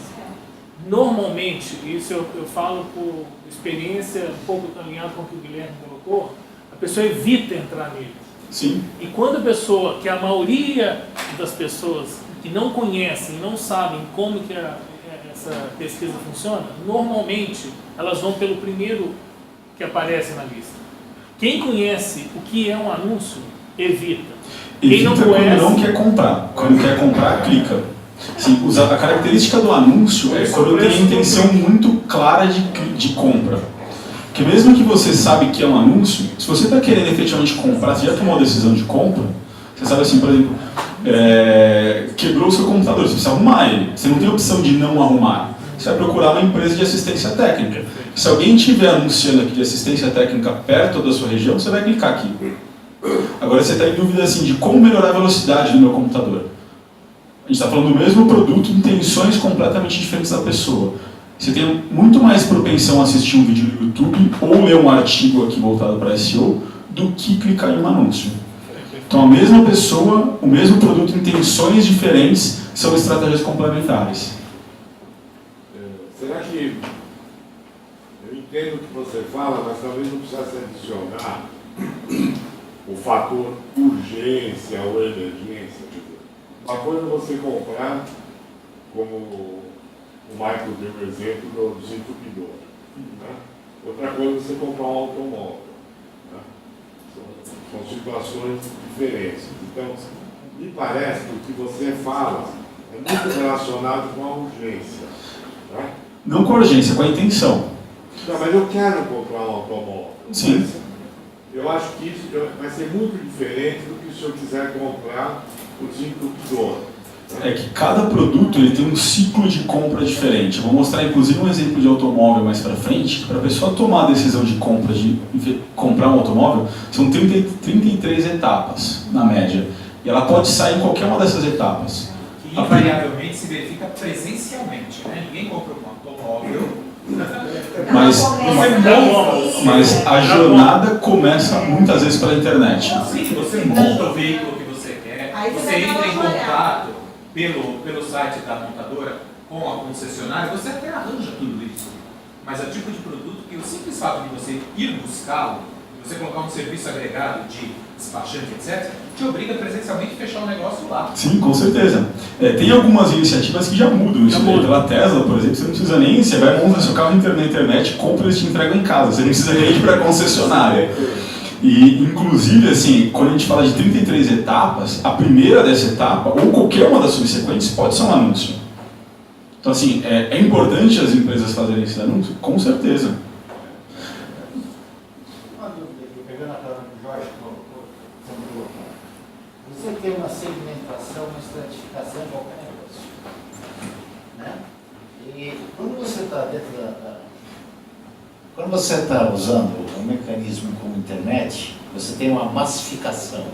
normalmente, isso eu falo por experiência, um pouco alinhado com o que o Guilherme colocou, a pessoa evita entrar nele. Sim. E quando a pessoa, que a maioria das pessoas que não conhecem, não sabem como que essa pesquisa funciona, normalmente elas vão pelo primeiro que aparece na lista. Quem conhece o que é um anúncio, evita. Quem não conhece... quando não quer comprar. Quando quer comprar, clica. Sim, a característica do anúncio é quando tem a intenção muito clara de compra. Porque mesmo que você sabe que é um anúncio, se você está querendo efetivamente comprar, você já tomou a decisão de compra, você sabe assim, por exemplo, quebrou o seu computador, você precisa arrumar ele. Você não tem opção de não arrumar. Você vai procurar uma empresa de assistência técnica. Se alguém estiver anunciando aqui de assistência técnica perto da sua região, você vai clicar aqui. Agora você está em dúvida assim, de como melhorar a velocidade do meu computador. A gente está falando do mesmo produto, intenções completamente diferentes da pessoa. Você tem muito mais propensão a assistir um vídeo no YouTube ou ler um artigo aqui voltado para SEO do que clicar em um anúncio. Então a mesma pessoa, o mesmo produto, intenções diferentes, são estratégias complementares. Será que eu entendo o que você fala, mas talvez não precisasse adicionar o fator urgência ou emergência? Uma coisa é você comprar, como o Michael deu o exemplo do desentupidor. Né? Outra coisa é você comprar um automóvel. Né? São situações diferentes. Então, me parece que o que você fala é muito relacionado com a urgência. Né? Não com a urgência, com a intenção. Não, mas eu quero comprar um automóvel. Sim. Eu acho que isso vai ser muito diferente do que se eu quiser comprar o desentupidor. É que cada produto ele tem um ciclo de compra diferente. Eu vou mostrar inclusive um exemplo de automóvel mais para frente, que para a pessoa tomar a decisão de compra, de comprar um automóvel, são 33 etapas, na média. E ela pode sair em qualquer uma dessas etapas. Que invariavelmente se verifica presencialmente, né? Ninguém compra um automóvel. Mas a jornada começa muitas vezes pela internet. Sim, você monta o veículo que você quer, você entra em contato pelo site da montadora com a concessionária, você até arranja tudo isso. Mas é o tipo de produto que o simples fato de você ir buscá-lo, você colocar um serviço agregado de despachante, etc., te obriga presencialmente a fechar o negócio lá. Sim, com certeza. Tem algumas iniciativas que já mudam isso. Pela Tesla, por exemplo, você não precisa nem... Você vai montar seu carro na internet, compra e eles te entregam em casa. Você não precisa nem ir para a concessionária. E, inclusive, assim, quando a gente fala de 33 etapas, a primeira dessa etapa, ou qualquer uma das subsequentes, pode ser um anúncio. Então, assim, é importante as empresas fazerem esse anúncio? Com certeza. Você tem uma segmentação, uma estratificação de qualquer negócio. Né? E quando você está quando você está usando um mecanismo como a internet, você tem uma massificação.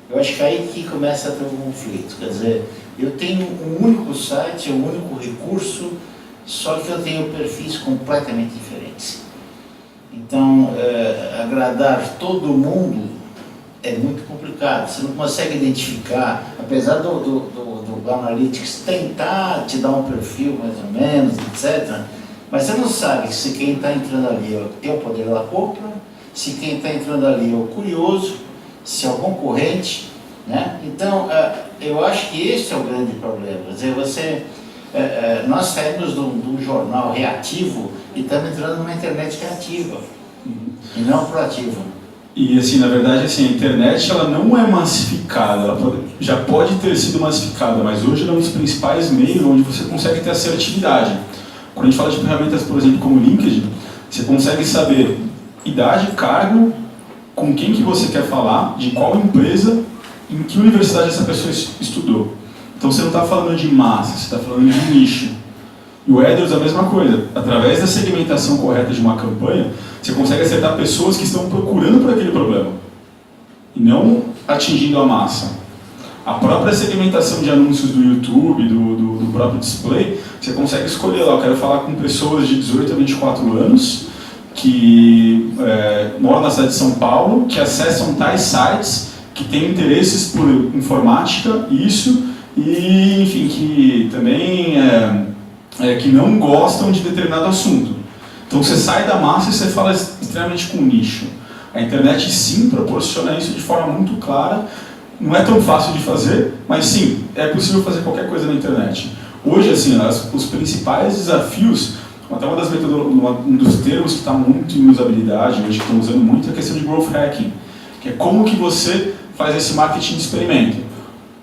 Eu acho que é aí que começa a ter um conflito. Quer dizer, eu tenho um único site, um único recurso, só que eu tenho perfis completamente diferentes. Então, agradar todo mundo é muito complicado. Você não consegue identificar, apesar do Analytics tentar te dar um perfil mais ou menos, etc., mas você não sabe se quem está entrando ali tem o poder da compra, se quem está entrando ali é o curioso, se é o concorrente, né? Então, eu acho que esse é o grande problema. Quer dizer, nós saímos de um jornal reativo e estamos entrando numa internet reativa, e não proativa. E, assim, na verdade, assim, a internet ela não é massificada, ela já pode ter sido massificada, mas hoje ela é um dos principais meios onde você consegue ter assertividade. Quando a gente fala de ferramentas, por exemplo, como o LinkedIn, você consegue saber idade, cargo, com quem que você quer falar, de qual empresa, em que universidade essa pessoa estudou. Então você não está falando de massa, você está falando de nicho. E o AdWords é a mesma coisa. Através da segmentação correta de uma campanha, você consegue acertar pessoas que estão procurando por aquele problema e não atingindo a massa. A própria segmentação de anúncios do YouTube, do próprio display, você consegue escolher lá, eu quero falar com pessoas de 18 a 24 anos, que moram na cidade de São Paulo, que acessam tais sites, que têm interesses por informática, isso, e enfim, que também que não gostam de determinado assunto. Então você sai da massa e você fala extremamente com nicho. A internet sim proporciona isso de forma muito clara. Não é tão fácil de fazer, mas sim, é possível fazer qualquer coisa na internet. Hoje, assim, os principais desafios, até um dos termos que está muito em usabilidade, hoje que estão usando muito, é a questão de growth hacking, que é como que você faz esse marketing de experimento.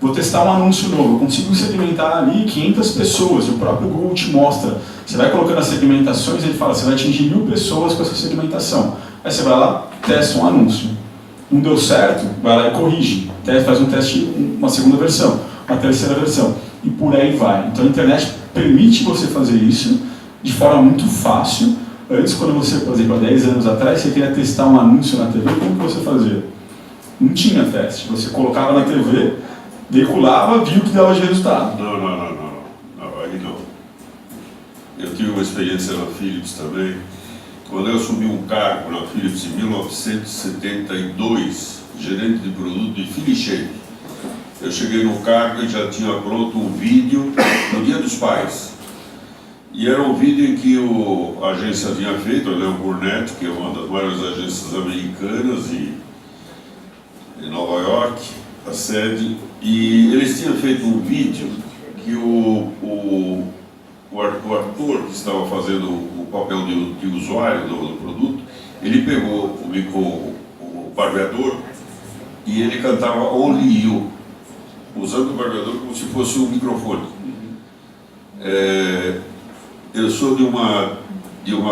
Vou testar um anúncio novo, eu consigo segmentar ali 500 pessoas, e o próprio Google te mostra. Você vai colocando as segmentações, ele fala, você vai atingir 1000 pessoas com essa segmentação. Aí você vai lá, testa um anúncio. Não deu certo, vai lá e corrige. Faz um teste, uma segunda versão, uma terceira versão. E por aí vai. Então a internet permite você fazer isso de forma muito fácil. Antes, quando você, por exemplo, há 10 anos atrás, você queria testar um anúncio na TV, como que você fazia? Não tinha teste. Você colocava na TV, veiculava, viu que dava de resultado. Não, aí não. Eu tive uma experiência na Philips também. Quando eu assumi um cargo na Philips em 1972, gerente de produto de Philips, eu cheguei no cargo e já tinha pronto um vídeo no Dia dos Pais. E era um vídeo em que a agência tinha feito, a Leo Burnett, que é uma das maiores agências americanas em Nova York, a sede, e eles tinham feito um vídeo que o ator que estava fazendo o papel de usuário do produto, ele pegou o barbeador e ele cantava Only You, usando o barbeador como se fosse um microfone. Eu sou de uma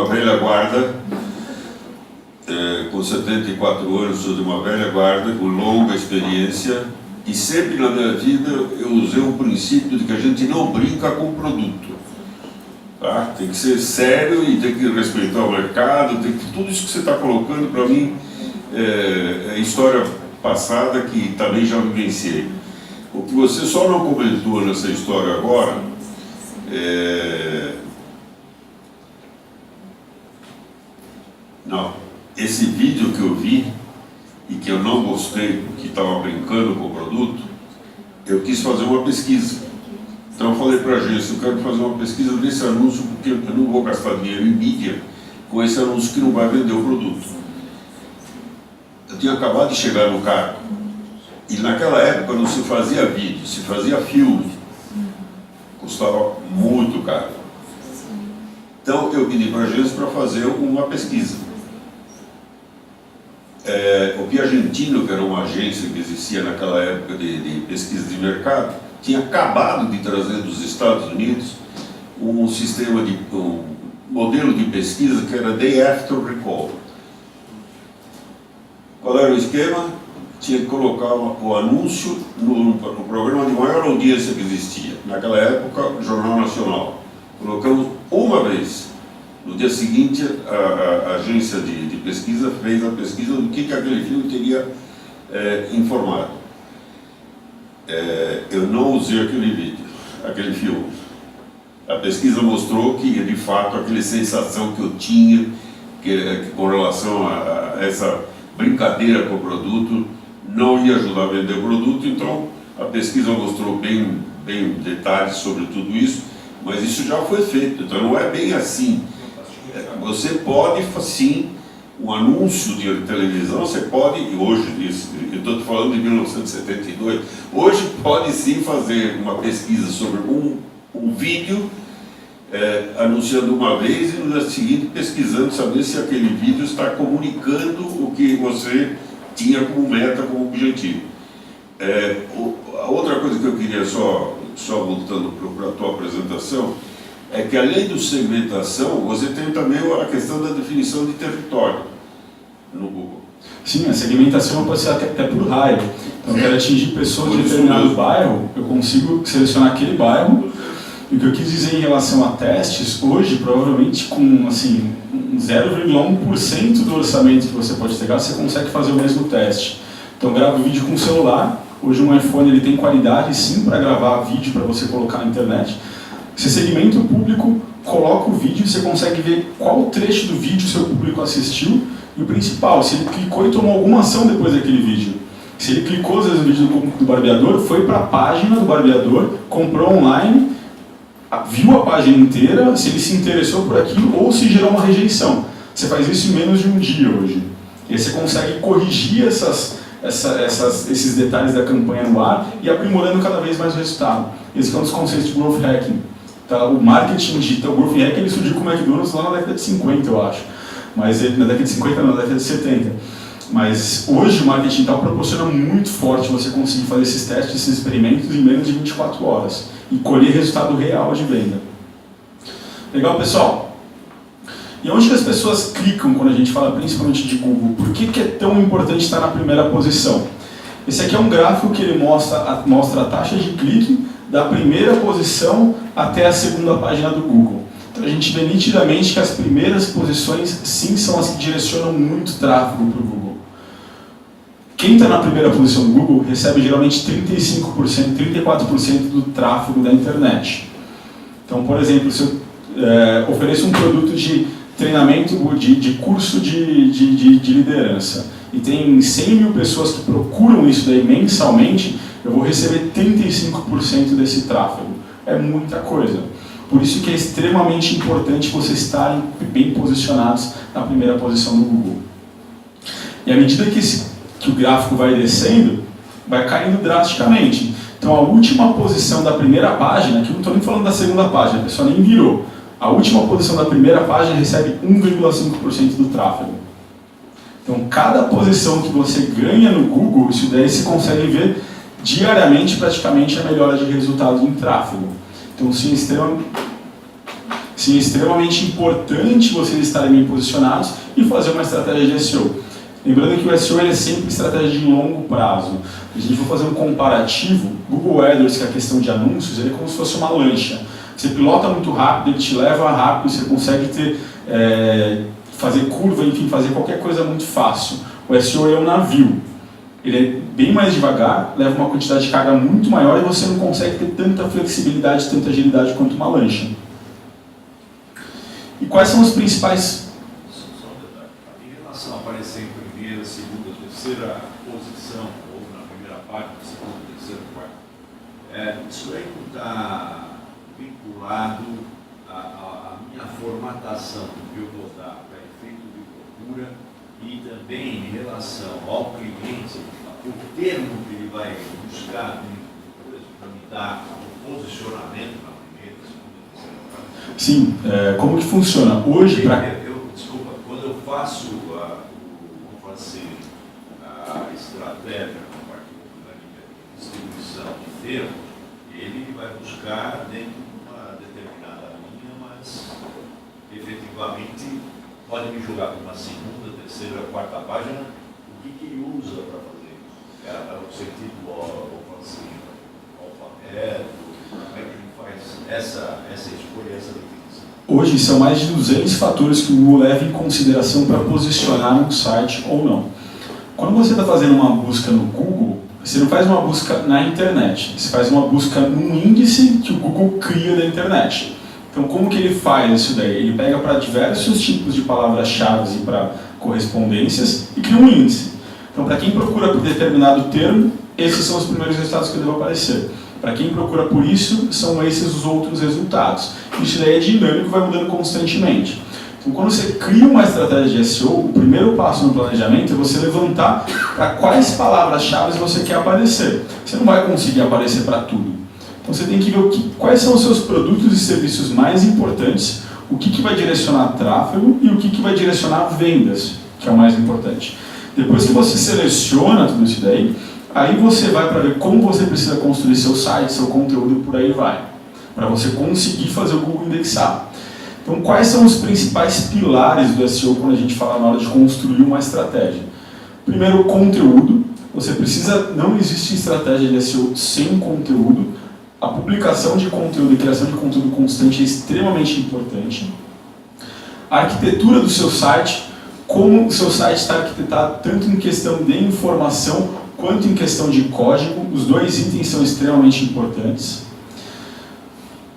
velha guarda, com 74 anos, sou de uma velha guarda, com longa experiência, e sempre na minha vida eu usei um princípio de que a gente não brinca com o produto. Tá? Tem que ser sério e tem que respeitar o mercado, tudo isso que você está colocando, para mim, é história passada que também já vivenciei. O que você só não comentou nessa história agora Não, esse vídeo que eu vi e que eu não gostei, que estava brincando com o produto, eu quis fazer uma pesquisa. Então eu falei para a agência, eu quero fazer uma pesquisa desse anúncio, porque eu não vou gastar dinheiro em mídia com esse anúncio que não vai vender o produto. Eu tinha acabado de chegar no cargo, e naquela época não se fazia vídeo, se fazia filme. Custava muito caro. Então eu pedi para a agência para fazer uma pesquisa. O Piagentino, que era uma agência que existia naquela época de pesquisa de mercado, tinha acabado de trazer dos Estados Unidos um modelo de pesquisa que era Day After Recall. Qual era o esquema? Tinha que colocar o anúncio no programa de maior audiência que existia. Naquela época, o Jornal Nacional. Colocamos uma vez. No dia seguinte, a agência de pesquisa fez a pesquisa do que aquele filme teria informado. Eu não usei aquele filme. A pesquisa mostrou que, de fato, aquela sensação que eu tinha com relação a essa brincadeira com o produto não ia ajudar a vender o produto. Então, a pesquisa mostrou bem detalhes sobre tudo isso, mas isso já foi feito, então não é bem assim. Você pode, sim, um anúncio de televisão, você pode, hoje, eu estou falando de 1972, hoje pode sim fazer uma pesquisa sobre um vídeo, anunciando uma vez e no dia seguinte pesquisando, saber se aquele vídeo está comunicando o que você tinha como meta, como objetivo. A outra coisa que eu queria, só voltando para a tua apresentação, é que além do segmentação, você tem também a questão da definição de território no Google. Sim, a segmentação pode ser até por raio. Então, eu quero atingir pessoas de determinado bairro, eu consigo selecionar aquele bairro. E o que eu quis dizer em relação a testes, hoje, provavelmente com assim, 0,1% do orçamento que você pode pegar, você consegue fazer o mesmo teste. Então, grava o vídeo com o celular, Hoje um iPhone ele tem qualidade sim para gravar vídeo para você colocar na internet. Você segmenta o público, coloca o vídeo, você consegue ver qual trecho do vídeo seu público assistiu e o principal, se ele clicou e tomou alguma ação depois daquele vídeo. Se ele clicou às vezes no vídeo do barbeador, foi para a página do barbeador, comprou online, viu a página inteira, se ele se interessou por aquilo ou se gerou uma rejeição. Você faz isso em menos de um dia hoje. E aí você consegue corrigir esses detalhes da campanha no ar e aprimorando cada vez mais o resultado. Esse é um dos conceitos de Growth Hacking. Tá? O marketing digital, o Growth Hacking, ele surgiu com o McDonald's lá na década de 50, eu acho. Mas na década de 50 não, na década de 70. Mas hoje o marketing digital proporciona muito forte você conseguir fazer esses testes, esses experimentos em menos de 24 horas e colher resultado real de venda. Legal, pessoal? E onde que as pessoas clicam quando a gente fala principalmente de Google? Por que é tão importante estar na primeira posição? Esse aqui é um gráfico que ele mostra a taxa de clique da primeira posição até a segunda página do Google. Então a gente vê nitidamente que as primeiras posições sim são as que direcionam muito tráfego para o Google. Quem está na primeira posição do Google recebe geralmente 35%, 34% do tráfego da internet. Então, por exemplo, se eu ofereço um produto de treinamento, de curso de liderança, e tem 100 mil pessoas que procuram isso daí mensalmente, eu vou receber 35% desse tráfego. É muita coisa. Por isso que é extremamente importante vocês estarem bem posicionados na primeira posição do Google. E à medida que o gráfico vai descendo, vai caindo drasticamente. Então a última posição da primeira página, aqui eu não estou nem falando da segunda página, a pessoa nem virou. A última posição da primeira página recebe 1,5% do tráfego. Então cada posição que você ganha no Google, isso daí você consegue ver diariamente praticamente a melhora de resultados em tráfego. Então sim, é extremamente importante vocês estarem bem posicionados e fazer uma estratégia de SEO. Lembrando que o SEO é sempre estratégia de longo prazo. Se a gente for fazer um comparativo, Google AdWords, que é a questão de anúncios, ele é como se fosse uma lancha. Você pilota muito rápido, ele te leva rápido, você consegue fazer curva, enfim, fazer qualquer coisa muito fácil. O SEO é um navio. Ele é bem mais devagar, leva uma quantidade de carga muito maior e você não consegue ter tanta flexibilidade, tanta agilidade quanto uma lancha. E quais são os principais... Só um detalhe. Em relação a aparecer em primeira, segunda, terceira posição, ou na primeira parte, segunda, terceira, quarta, isso aí não está vinculado à minha formatação do que eu vou dar para efeito de procura e também em relação ao cliente, o termo que ele vai buscar para me dar um posicionamento na primeira, segunda, terceira, quarta. Sim, como que funciona? Hoje, Desculpa, quando eu faço a estratégia a partir da distribuição de termos, ele vai buscar dentro de uma determinada linha, mas efetivamente pode me jogar para uma segunda, terceira, quarta página. O que ele usa para fazer isso? É o sentido ofensivo, alfabeto, como é que ele faz essa escolha, essa definição? Hoje são mais de 200 fatores que o Google leva em consideração para posicionar um site ou não. Quando você está fazendo uma busca no Google, você não faz uma busca na internet, você faz uma busca num índice que o Google cria da internet. Então como que ele faz isso daí? Ele pega para diversos tipos de palavras-chave e para correspondências e cria um índice. Então para quem procura por determinado termo, esses são os primeiros resultados que devem aparecer. Para quem procura por isso, são esses os outros resultados. Isso daí é dinâmico e vai mudando constantemente. Então, quando você cria uma estratégia de SEO, o primeiro passo no planejamento é você levantar para quais palavras-chave você quer aparecer. Você não vai conseguir aparecer para tudo. Então, você tem que ver quais são os seus produtos e serviços mais importantes, o que vai direcionar tráfego e o que vai direcionar vendas, que é o mais importante. Depois que você seleciona tudo isso daí, aí você vai para ver como você precisa construir seu site, seu conteúdo e por aí vai, para você conseguir fazer o Google indexar. Então, quais são os principais pilares do SEO quando a gente fala na hora de construir uma estratégia? Primeiro, o conteúdo. Você precisa, não existe estratégia de SEO sem conteúdo. A publicação de conteúdo e criação de conteúdo constante é extremamente importante. A arquitetura do seu site, como o seu site está arquitetado tanto em questão de informação quanto em questão de código. Os dois itens são extremamente importantes.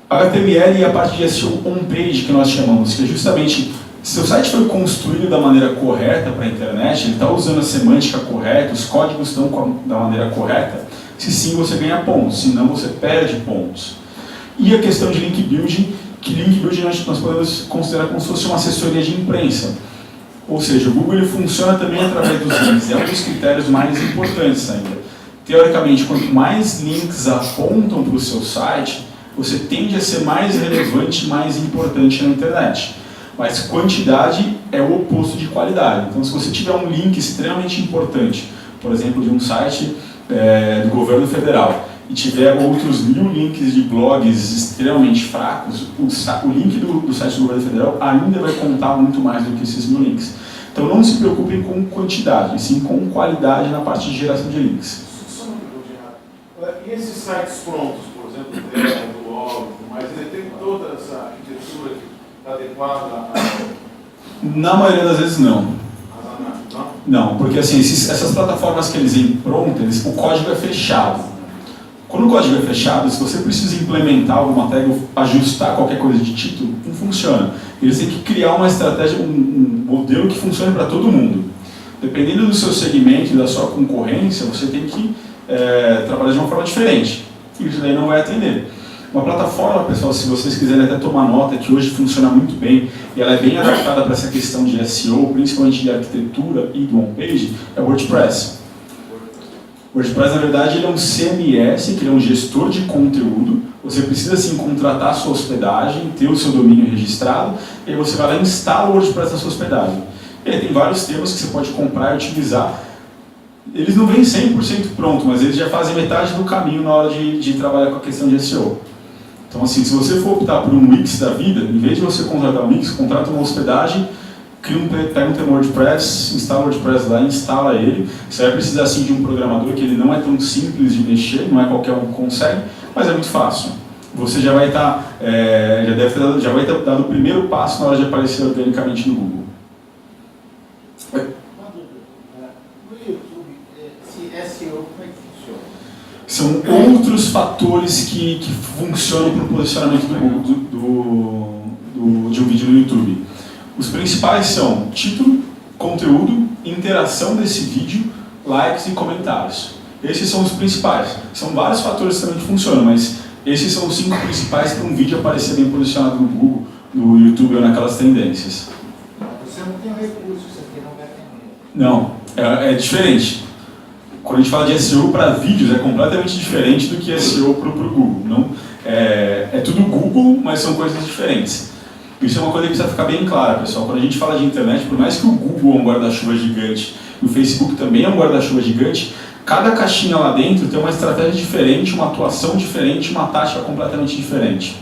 HTML e a parte de SEO on-page, que nós chamamos, que é justamente, se o site foi construído da maneira correta para a internet, ele está usando a semântica correta, os códigos estão da maneira correta, se sim você ganha pontos, se não você perde pontos. E a questão de link building, que link building nós podemos considerar como se fosse uma assessoria de imprensa. Ou seja, o Google ele funciona também através dos links, é um dos critérios mais importantes ainda. Teoricamente, quanto mais links apontam para o seu site, você tende a ser mais relevante, mais importante na internet. Mas quantidade é o oposto de qualidade. Então, se você tiver um link extremamente importante, por exemplo, de um site do governo federal, e tiver outros 1000 links de blogs extremamente fracos, o link do site do governo federal ainda vai contar muito mais do que esses 1000 links. Então, não se preocupem com quantidade, e sim com qualidade na parte de geração de links. Só uma pergunta. E esses sites prontos, por exemplo, do UOL, mas ele tem toda essa arquitetura que está adequada Na maioria das vezes, não. Não, porque assim, essas plataformas que eles vêm prontas, o código é fechado. Quando o código é fechado, se você precisa implementar alguma tag ou ajustar qualquer coisa de título, não funciona. Eles têm que criar uma estratégia, um modelo que funcione para todo mundo. Dependendo do seu segmento e da sua concorrência, você tem que trabalhar de uma forma diferente. E isso daí não vai atender. Uma plataforma, pessoal, se vocês quiserem até tomar nota, que hoje funciona muito bem, e ela é bem adaptada para essa questão de SEO, principalmente de arquitetura e do on-page, é o WordPress. O WordPress, na verdade, ele é um CMS, que ele é um gestor de conteúdo. Você precisa, sim, contratar a sua hospedagem, ter o seu domínio registrado, e aí você vai lá e instala o WordPress na sua hospedagem. E aí tem vários temas que você pode comprar e utilizar. Eles não vêm 100% pronto, mas eles já fazem metade do caminho na hora de trabalhar com a questão de SEO. Então, assim, se você for optar por um Wix da vida, em vez de você contratar um Wix, contrata uma hospedagem, pega um tema WordPress, instala o WordPress lá, instala ele. Você vai precisar, assim, de um programador que ele não é tão simples de mexer, não é qualquer um que consegue, mas é muito fácil. Você já vai estar, já vai ter dado o primeiro passo na hora de aparecer organicamente no Google. Uma dúvida. No YouTube, esse SEO, como é que funciona? São outros fatores que funcionam para o posicionamento de um vídeo no YouTube. Os principais são título, conteúdo, interação desse vídeo, likes e comentários. Esses são os principais. São vários fatores também que funcionam, mas esses são os 5 principais para um vídeo aparecer bem posicionado no Google, no YouTube ou naquelas tendências. Você não tem recurso, isso aqui não vai atender. Não, é diferente. Quando a gente fala de SEO para vídeos, é completamente diferente do que SEO para o Google. Não, é tudo Google, mas são coisas diferentes. Isso é uma coisa que precisa ficar bem clara, pessoal. Quando a gente fala de internet, por mais que o Google é um guarda-chuva gigante e o Facebook também é um guarda-chuva gigante, cada caixinha lá dentro tem uma estratégia diferente, uma atuação diferente, uma tática completamente diferente.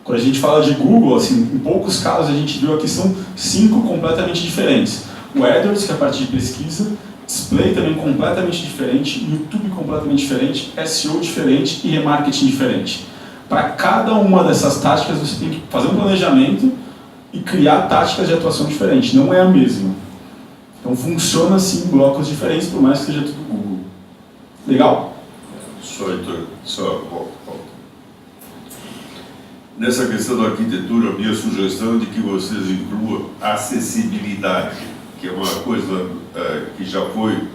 Quando a gente fala de Google, assim, em poucos casos a gente viu aqui são 5 completamente diferentes. O AdWords, que é a parte de pesquisa, Display também completamente diferente, YouTube completamente diferente, SEO diferente e remarketing diferente. Para cada uma dessas táticas você tem que fazer um planejamento e criar táticas de atuação diferentes, não é a mesma. Então funciona assim em blocos diferentes, por mais que seja tudo Google. Legal? Nessa questão da arquitetura, a minha sugestão é de que vocês incluam acessibilidade, que é uma coisa que já foi,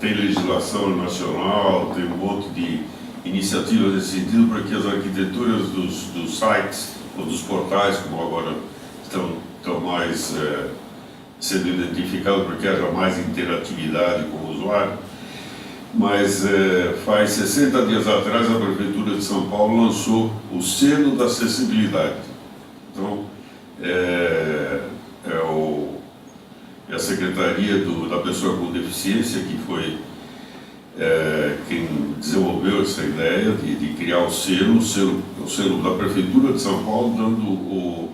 tem legislação nacional, tem um monte de iniciativas nesse sentido para que as arquiteturas dos sites ou dos portais, como agora estão mais sendo identificados para que haja mais interatividade com o usuário. Mas faz 60 dias atrás a Prefeitura de São Paulo lançou o selo da acessibilidade. Então, é a Secretaria da Pessoa com Deficiência que foi quem desenvolveu essa ideia de criar o selo da Prefeitura de São Paulo, dando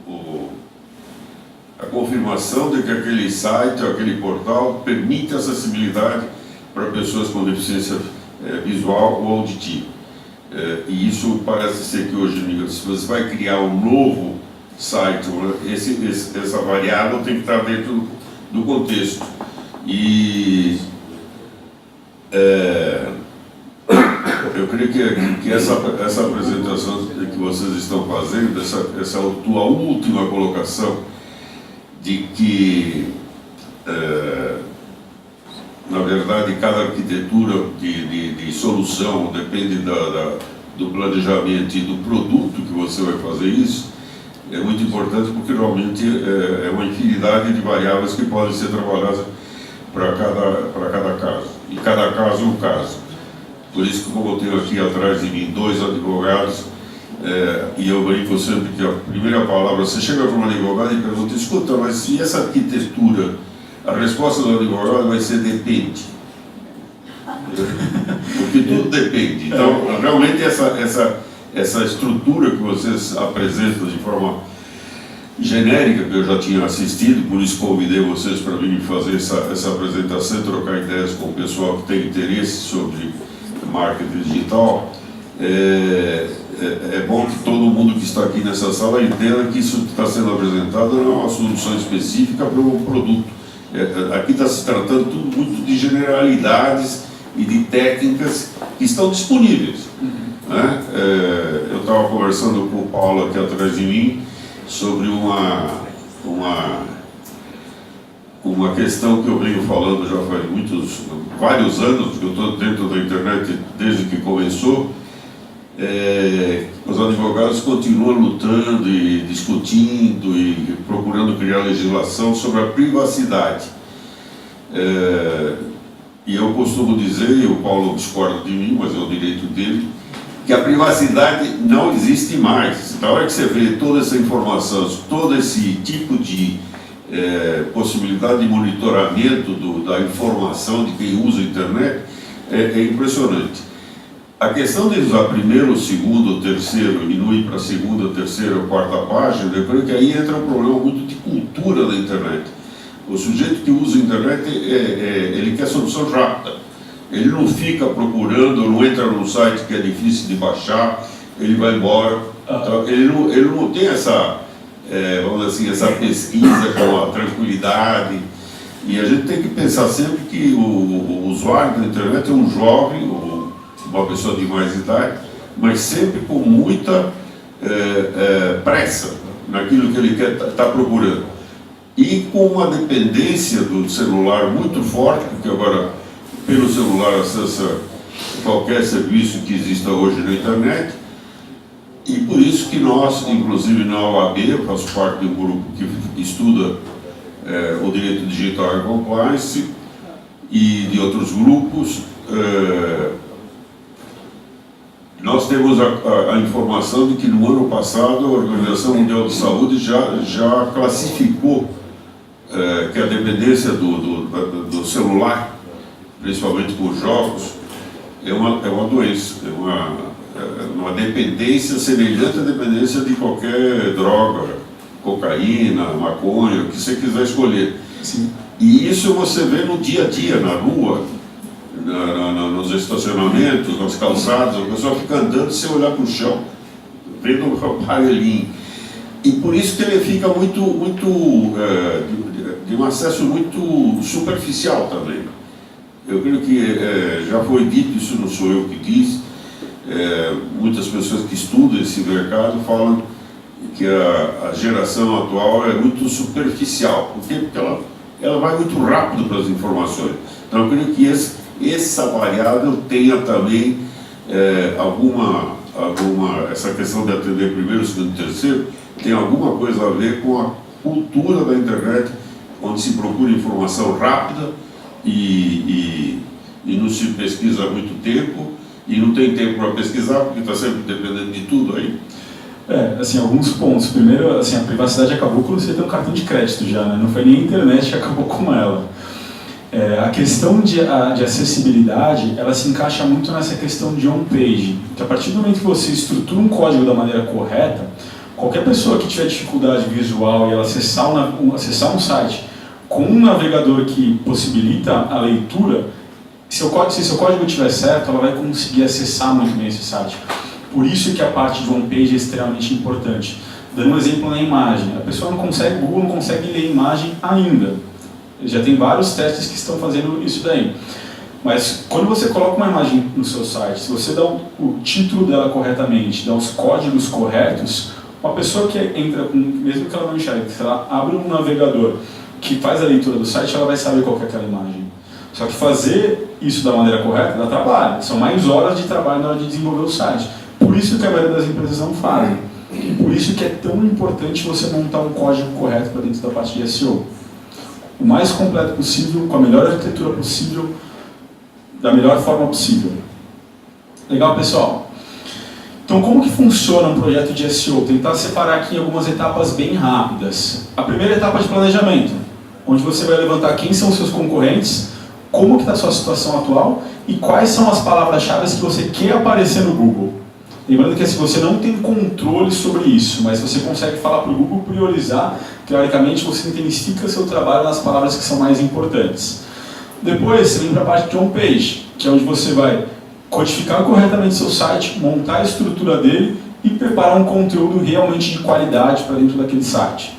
a confirmação de que aquele site ou aquele portal permite acessibilidade para pessoas com deficiência visual ou auditiva. E isso parece ser que hoje, se você vai criar um novo site, essa variável tem que estar dentro do contexto. E Eu creio que essa apresentação que vocês estão fazendo, essa tua última colocação de que, na verdade, cada arquitetura de solução depende do planejamento e do produto que você vai fazer isso, é muito importante porque realmente é uma infinidade de variáveis que podem ser trabalhadas para cada caso. E cada caso é um caso. Por isso que, como eu tenho aqui atrás de mim 2 advogados, e eu brinco sempre que a primeira palavra, você chega para um advogado e pergunta, escuta, mas se essa arquitetura, a resposta do advogado vai ser depende. Porque tudo depende. Então, realmente essa estrutura que vocês apresentam de forma genérica, que eu já tinha assistido, por isso convidei vocês para virem fazer essa apresentação e trocar ideias com o pessoal que tem interesse sobre marketing digital. É bom que todo mundo que está aqui nessa sala entenda que isso que está sendo apresentado não é uma solução específica para um produto. Aqui está se tratando tudo muito de generalidades e de técnicas que estão disponíveis. Né? Eu estava conversando com o Paulo aqui atrás de mim sobre uma questão que eu venho falando já faz vários anos, porque eu estou dentro da internet desde que começou. Os advogados continuam lutando e discutindo e procurando criar legislação sobre a privacidade. E eu costumo dizer, e o Paulo discorda de mim, mas é o direito dele, que a privacidade não existe mais. Na hora que você vê toda essa informação, todo esse tipo de possibilidade de monitoramento da informação de quem usa a internet, é impressionante. A questão de usar primeiro, segundo, terceiro e não ir para a segunda, terceira ou quarta página, eu creio que aí entra um problema muito de cultura da internet. O sujeito que usa a internet, ele quer solução rápida. Ele não fica procurando, não entra num site que é difícil de baixar, ele vai embora. Então, ele não tem essa, vamos dizer assim, essa pesquisa com a tranquilidade. E a gente tem que pensar sempre que o usuário da internet é um jovem, uma pessoa de mais idade, mas sempre com muita pressa naquilo que ele está procurando. E com uma dependência do celular muito forte, porque agora pelo celular acessa qualquer serviço que exista hoje na internet, e por isso que nós, inclusive na OAB, eu faço parte de um grupo que estuda o direito digital e compliance, e de outros grupos, nós temos a informação de que no ano passado a Organização Mundial de Saúde já classificou que a dependência do celular, principalmente por jogos, é uma doença, uma dependência semelhante à dependência de qualquer droga, cocaína, maconha, o que você quiser escolher. Sim. E isso você vê no dia a dia, na rua, nos estacionamentos, nas calçadas, a pessoa fica andando sem olhar para o chão, vendo um aparelhinho. E por isso que ele fica de um acesso muito superficial também. Eu creio que já foi dito, isso não sou eu que diz, muitas pessoas que estudam esse mercado falam que a geração atual é muito superficial. Por quê? Porque ela vai muito rápido para as informações. Então eu creio que essa variável tenha também essa questão de atender primeiro, segundo e terceiro, tem alguma coisa a ver com a cultura da internet, onde se procura informação rápida e não se pesquisa há muito tempo, e não tem tempo para pesquisar, porque está sempre dependendo de tudo aí. Assim, alguns pontos. Primeiro, assim, a privacidade acabou quando você tem um cartão de crédito já, né? Não foi nem a internet que acabou com ela. A questão de acessibilidade, ela se encaixa muito nessa questão de on-page, que a partir do momento que você estrutura um código da maneira correta, qualquer pessoa que tiver dificuldade visual e ela acessar um site com um navegador que possibilita a leitura, se seu código estiver certo, ela vai conseguir acessar muito bem esse site. Por isso que a parte de on-page é extremamente importante. Dando um exemplo na imagem, a pessoa o Google não consegue ler a imagem ainda. Já tem vários testes que estão fazendo isso daí. Mas quando você coloca uma imagem no seu site, se você dá o título dela corretamente, dá os códigos corretos, uma pessoa que entra com, mesmo que ela não enxergue, se ela abre um navegador que faz a leitura do site, ela vai saber qual que é aquela imagem. Só que fazer isso da maneira correta dá trabalho. São mais horas de trabalho na hora de desenvolver o site. Por isso que a maioria das empresas não fazem. E por isso que é tão importante você montar um código correto para dentro da parte de SEO. O mais completo possível, com a melhor arquitetura possível, da melhor forma possível. Legal, pessoal? Então, como que funciona um projeto de SEO? Tentar separar aqui em algumas etapas bem rápidas. A primeira etapa de planejamento, onde você vai levantar quem são os seus concorrentes, como que está a sua situação atual e quais são as palavras-chave que você quer aparecer no Google. Lembrando que assim, você não tem controle sobre isso, mas você consegue falar para o Google priorizar. Teoricamente, você intensifica seu trabalho nas palavras que são mais importantes. Depois, você vem para a parte de homepage, que é onde você vai codificar corretamente seu site, montar a estrutura dele e preparar um conteúdo realmente de qualidade para dentro daquele site.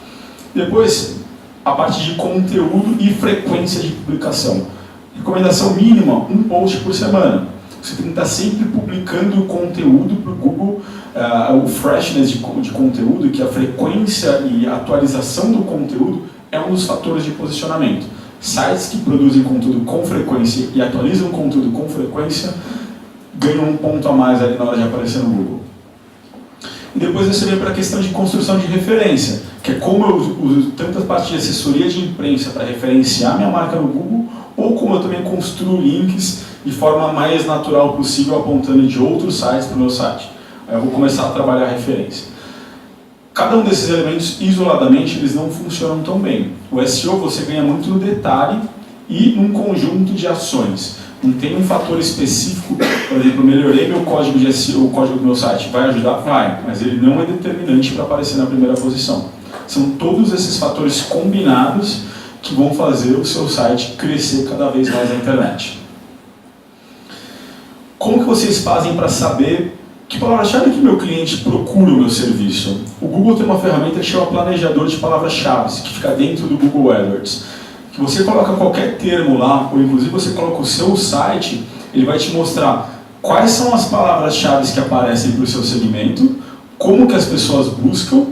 Depois, a parte de conteúdo e frequência de publicação. Recomendação mínima, 1 post por semana. Você tem que estar sempre publicando conteúdo para o Google, o freshness de conteúdo, que a frequência e a atualização do conteúdo é um dos fatores de posicionamento. Sites que produzem conteúdo com frequência e atualizam conteúdo com frequência ganham um ponto a mais ali na hora de aparecer no Google. E depois você vem para a questão de construção de referência, que é como eu uso tanto a parte de assessoria de imprensa para referenciar minha marca no Google, ou como eu também construo links de forma mais natural possível, apontando de outros sites para o meu site. Aí eu vou começar a trabalhar a referência. Cada um desses elementos, isoladamente, eles não funcionam tão bem. O SEO você ganha muito no detalhe e num conjunto de ações. Não tem um fator específico, por exemplo, melhorei meu código de SEO, o código do meu site, vai ajudar? Vai, mas ele não é determinante para aparecer na primeira posição. São todos esses fatores combinados que vão fazer o seu site crescer cada vez mais na internet. Como que vocês fazem para saber que palavra-chave que meu cliente procura o meu serviço? O Google tem uma ferramenta que chama Planejador de Palavras-Chave, que fica dentro do Google AdWords. Que você coloca qualquer termo lá, ou inclusive você coloca o seu site, ele vai te mostrar quais são as palavras-chave que aparecem para o seu segmento, como que as pessoas buscam,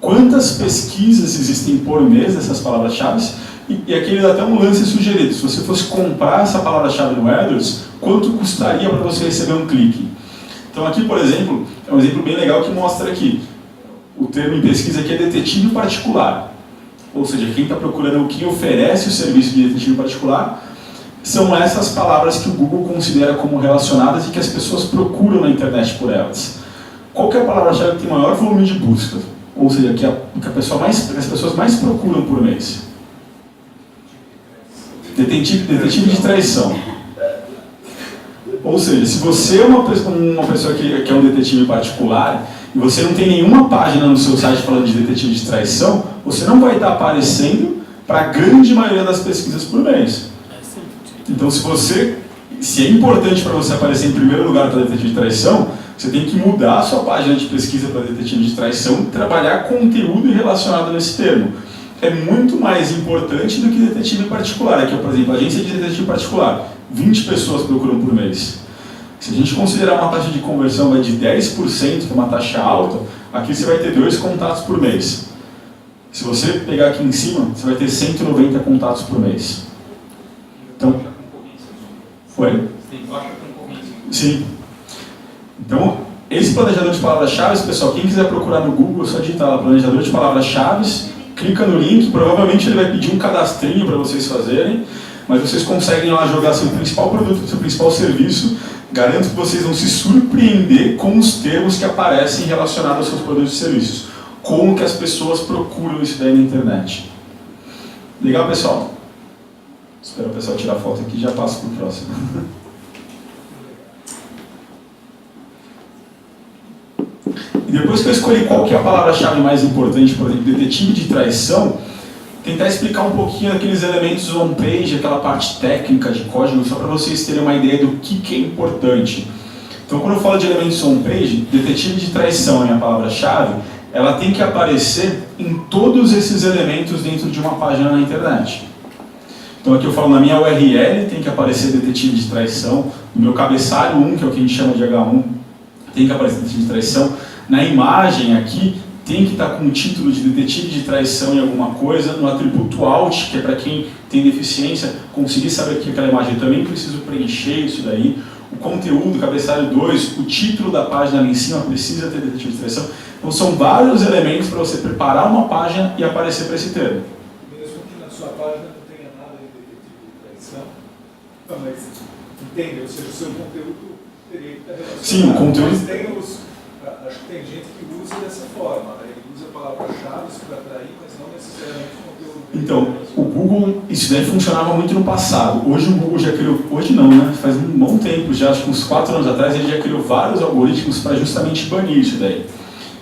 quantas pesquisas existem por mês dessas palavras-chave, e aqui ele dá até um lance sugerido. Se você fosse comprar essa palavra-chave no AdWords, quanto custaria para você receber um clique? Então aqui, por exemplo, é um exemplo bem legal que mostra aqui. O termo em pesquisa aqui é detetive particular. Ou seja, quem está procurando quem oferece o serviço de detetive particular, são essas palavras que o Google considera como relacionadas e que as pessoas procuram na internet por elas. Qual que é a palavra-chave que tem maior volume de busca? Ou seja, que as pessoas mais procuram por mês? Detetive de traição. Ou seja, se você é uma pessoa que é um detetive particular e você não tem nenhuma página no seu site falando de detetive de traição, você não vai estar aparecendo para a grande maioria das pesquisas por mês. Então, se é importante para você aparecer em primeiro lugar para detetive de traição, você tem que mudar a sua página de pesquisa para detetive de traição e trabalhar conteúdo relacionado nesse termo. É muito mais importante do que detetive particular. Aqui, por exemplo, agência de detetive particular, 20 pessoas procuram por mês. Se a gente considerar uma taxa de conversão de 10%, que é uma taxa alta, aqui você vai ter 2 contatos por mês. Se você pegar aqui em cima, você vai ter 190 contatos por mês. Então, foi? Sim. Então, esse planejador de palavras-chave, pessoal, quem quiser procurar no Google, é só digitar lá, planejador de palavras-chave, clica no link, provavelmente ele vai pedir um cadastrinho para vocês fazerem, mas vocês conseguem lá jogar seu principal produto, seu principal serviço. Garanto que vocês vão se surpreender com os termos que aparecem relacionados aos seus produtos e serviços. Como que as pessoas procuram isso daí na internet. Legal, pessoal? Espero o pessoal tirar foto aqui e já passo para o próximo. E depois que eu escolhi qual que é a palavra-chave mais importante, por exemplo, detetive de traição, tentar explicar um pouquinho aqueles elementos on-page, aquela parte técnica de código, só para vocês terem uma ideia do que é importante. Então, quando eu falo de elementos on-page, detetive de traição é a minha palavra-chave, ela tem que aparecer em todos esses elementos dentro de uma página na internet. Então, Então aqui eu falo, na minha URL tem que aparecer detetive de traição, no meu cabeçalho 1, que é o que a gente chama de H1, tem que aparecer detetive de traição, na imagem aqui tem que estar com o título de detetive de traição em alguma coisa, no atributo Alt, que é para quem tem deficiência, conseguir saber que aquela imagem eu também preciso preencher isso daí, o conteúdo, cabeçalho 2, o título da página ali em cima precisa ter detetive de traição. Então são vários elementos para você preparar uma página e aparecer para esse termo. Mesmo que na sua página não tenha nada de detetive de traição, mas entende? Ou seja, o seu conteúdo teria que estar relacionado. Sim, o conteúdo... Mas tem acho que tem gente que usa dessa forma, né? Ele usa palavras-chave para atrair, mas não necessariamente o conteúdo. Então, o Google, isso daí funcionava muito no passado. Hoje o Google já criou, hoje não, né? Faz um bom tempo, já acho que uns 4 anos atrás, ele já criou vários algoritmos para justamente banir isso daí.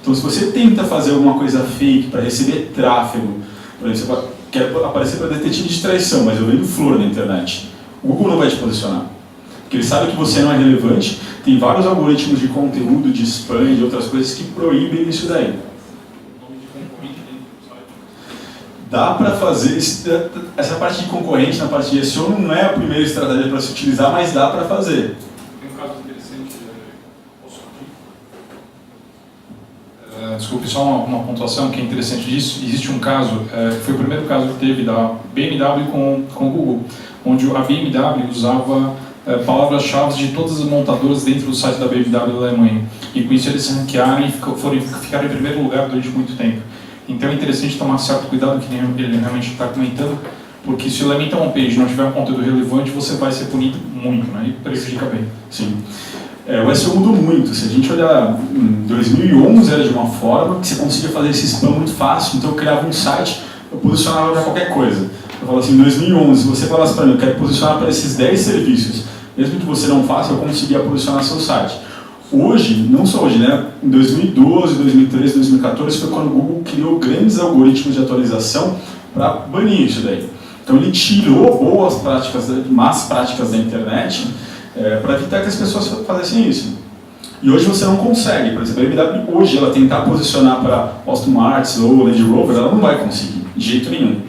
Então, se você tenta fazer alguma coisa fake para receber tráfego, por exemplo, você quer aparecer para detetive de traição, mas eu vendo flor na internet, o Google não vai te posicionar. Porque ele sabe que você não é relevante, tem vários algoritmos de conteúdo, de spam e de outras coisas que proíbem isso daí. Dá para fazer, essa parte de concorrente na parte de SEO não é a primeira estratégia para se utilizar, mas dá para fazer. Tem um caso interessante, posso aqui? Desculpe, só uma pontuação que é interessante disso. Existe um caso, foi o primeiro caso que teve da BMW com o Google, onde a BMW usava palavras-chave de todas as montadoras dentro do site da BMW da Alemanha. E com isso eles ranquearam e ficaram em primeiro lugar durante muito tempo. Então é interessante tomar certo cuidado, que ele realmente está comentando, porque se o elemento homepage não tiver um conteúdo relevante, você vai ser punido muito, né? E prejudica bem. Sim. O SEO mudou muito. Se a gente olhar, em 2011 era de uma forma que você conseguia fazer esse spam muito fácil, então eu criava um site, eu posicionava para qualquer coisa. Eu falo assim, em 2011, se você falasse para mim, eu quero posicionar para esses 10 serviços, mesmo que você não faça, eu conseguia posicionar seu site. Hoje, não só hoje, né? Em 2012, 2013, 2014 foi quando o Google criou grandes algoritmos de atualização para banir isso daí. Então ele tirou boas práticas, más práticas da internet para evitar que as pessoas fizessem isso. E hoje você não consegue. Por exemplo, a BMW hoje, ela tentar posicionar para Aston Martin ou Land Rover, ela não vai conseguir, de jeito nenhum.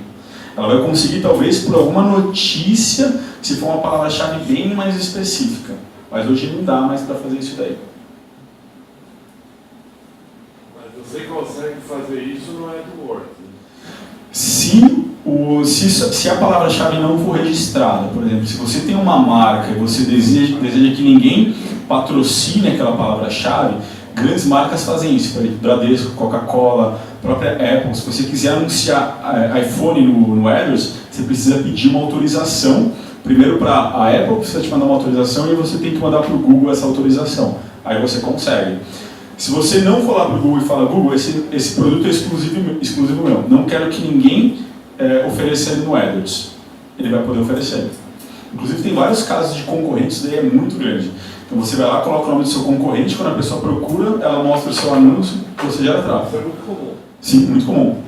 Ela vai conseguir talvez por alguma notícia, se for uma palavra-chave bem mais específica. Mas hoje não dá mais para fazer isso daí. Mas você consegue fazer isso no AdWords. Se a palavra-chave não for registrada, por exemplo, se você tem uma marca e você deseja que ninguém patrocine aquela palavra-chave, grandes marcas fazem isso. Por exemplo, Bradesco, Coca-Cola, própria Apple. Se você quiser anunciar iPhone no AdWords, você precisa pedir uma autorização. Primeiro para a Apple precisa te mandar uma autorização e você tem que mandar para o Google essa autorização. Aí você consegue. Se você não for lá para o Google e falar, Google, esse produto é exclusivo meu, não quero que ninguém ofereça ele no AdWords, ele vai poder oferecer. Inclusive tem vários casos de concorrentes, daí é muito grande. Então você vai lá, coloca o nome do seu concorrente, quando a pessoa procura, ela mostra o seu anúncio, você gera tráfego. Isso é muito comum. Sim, muito comum.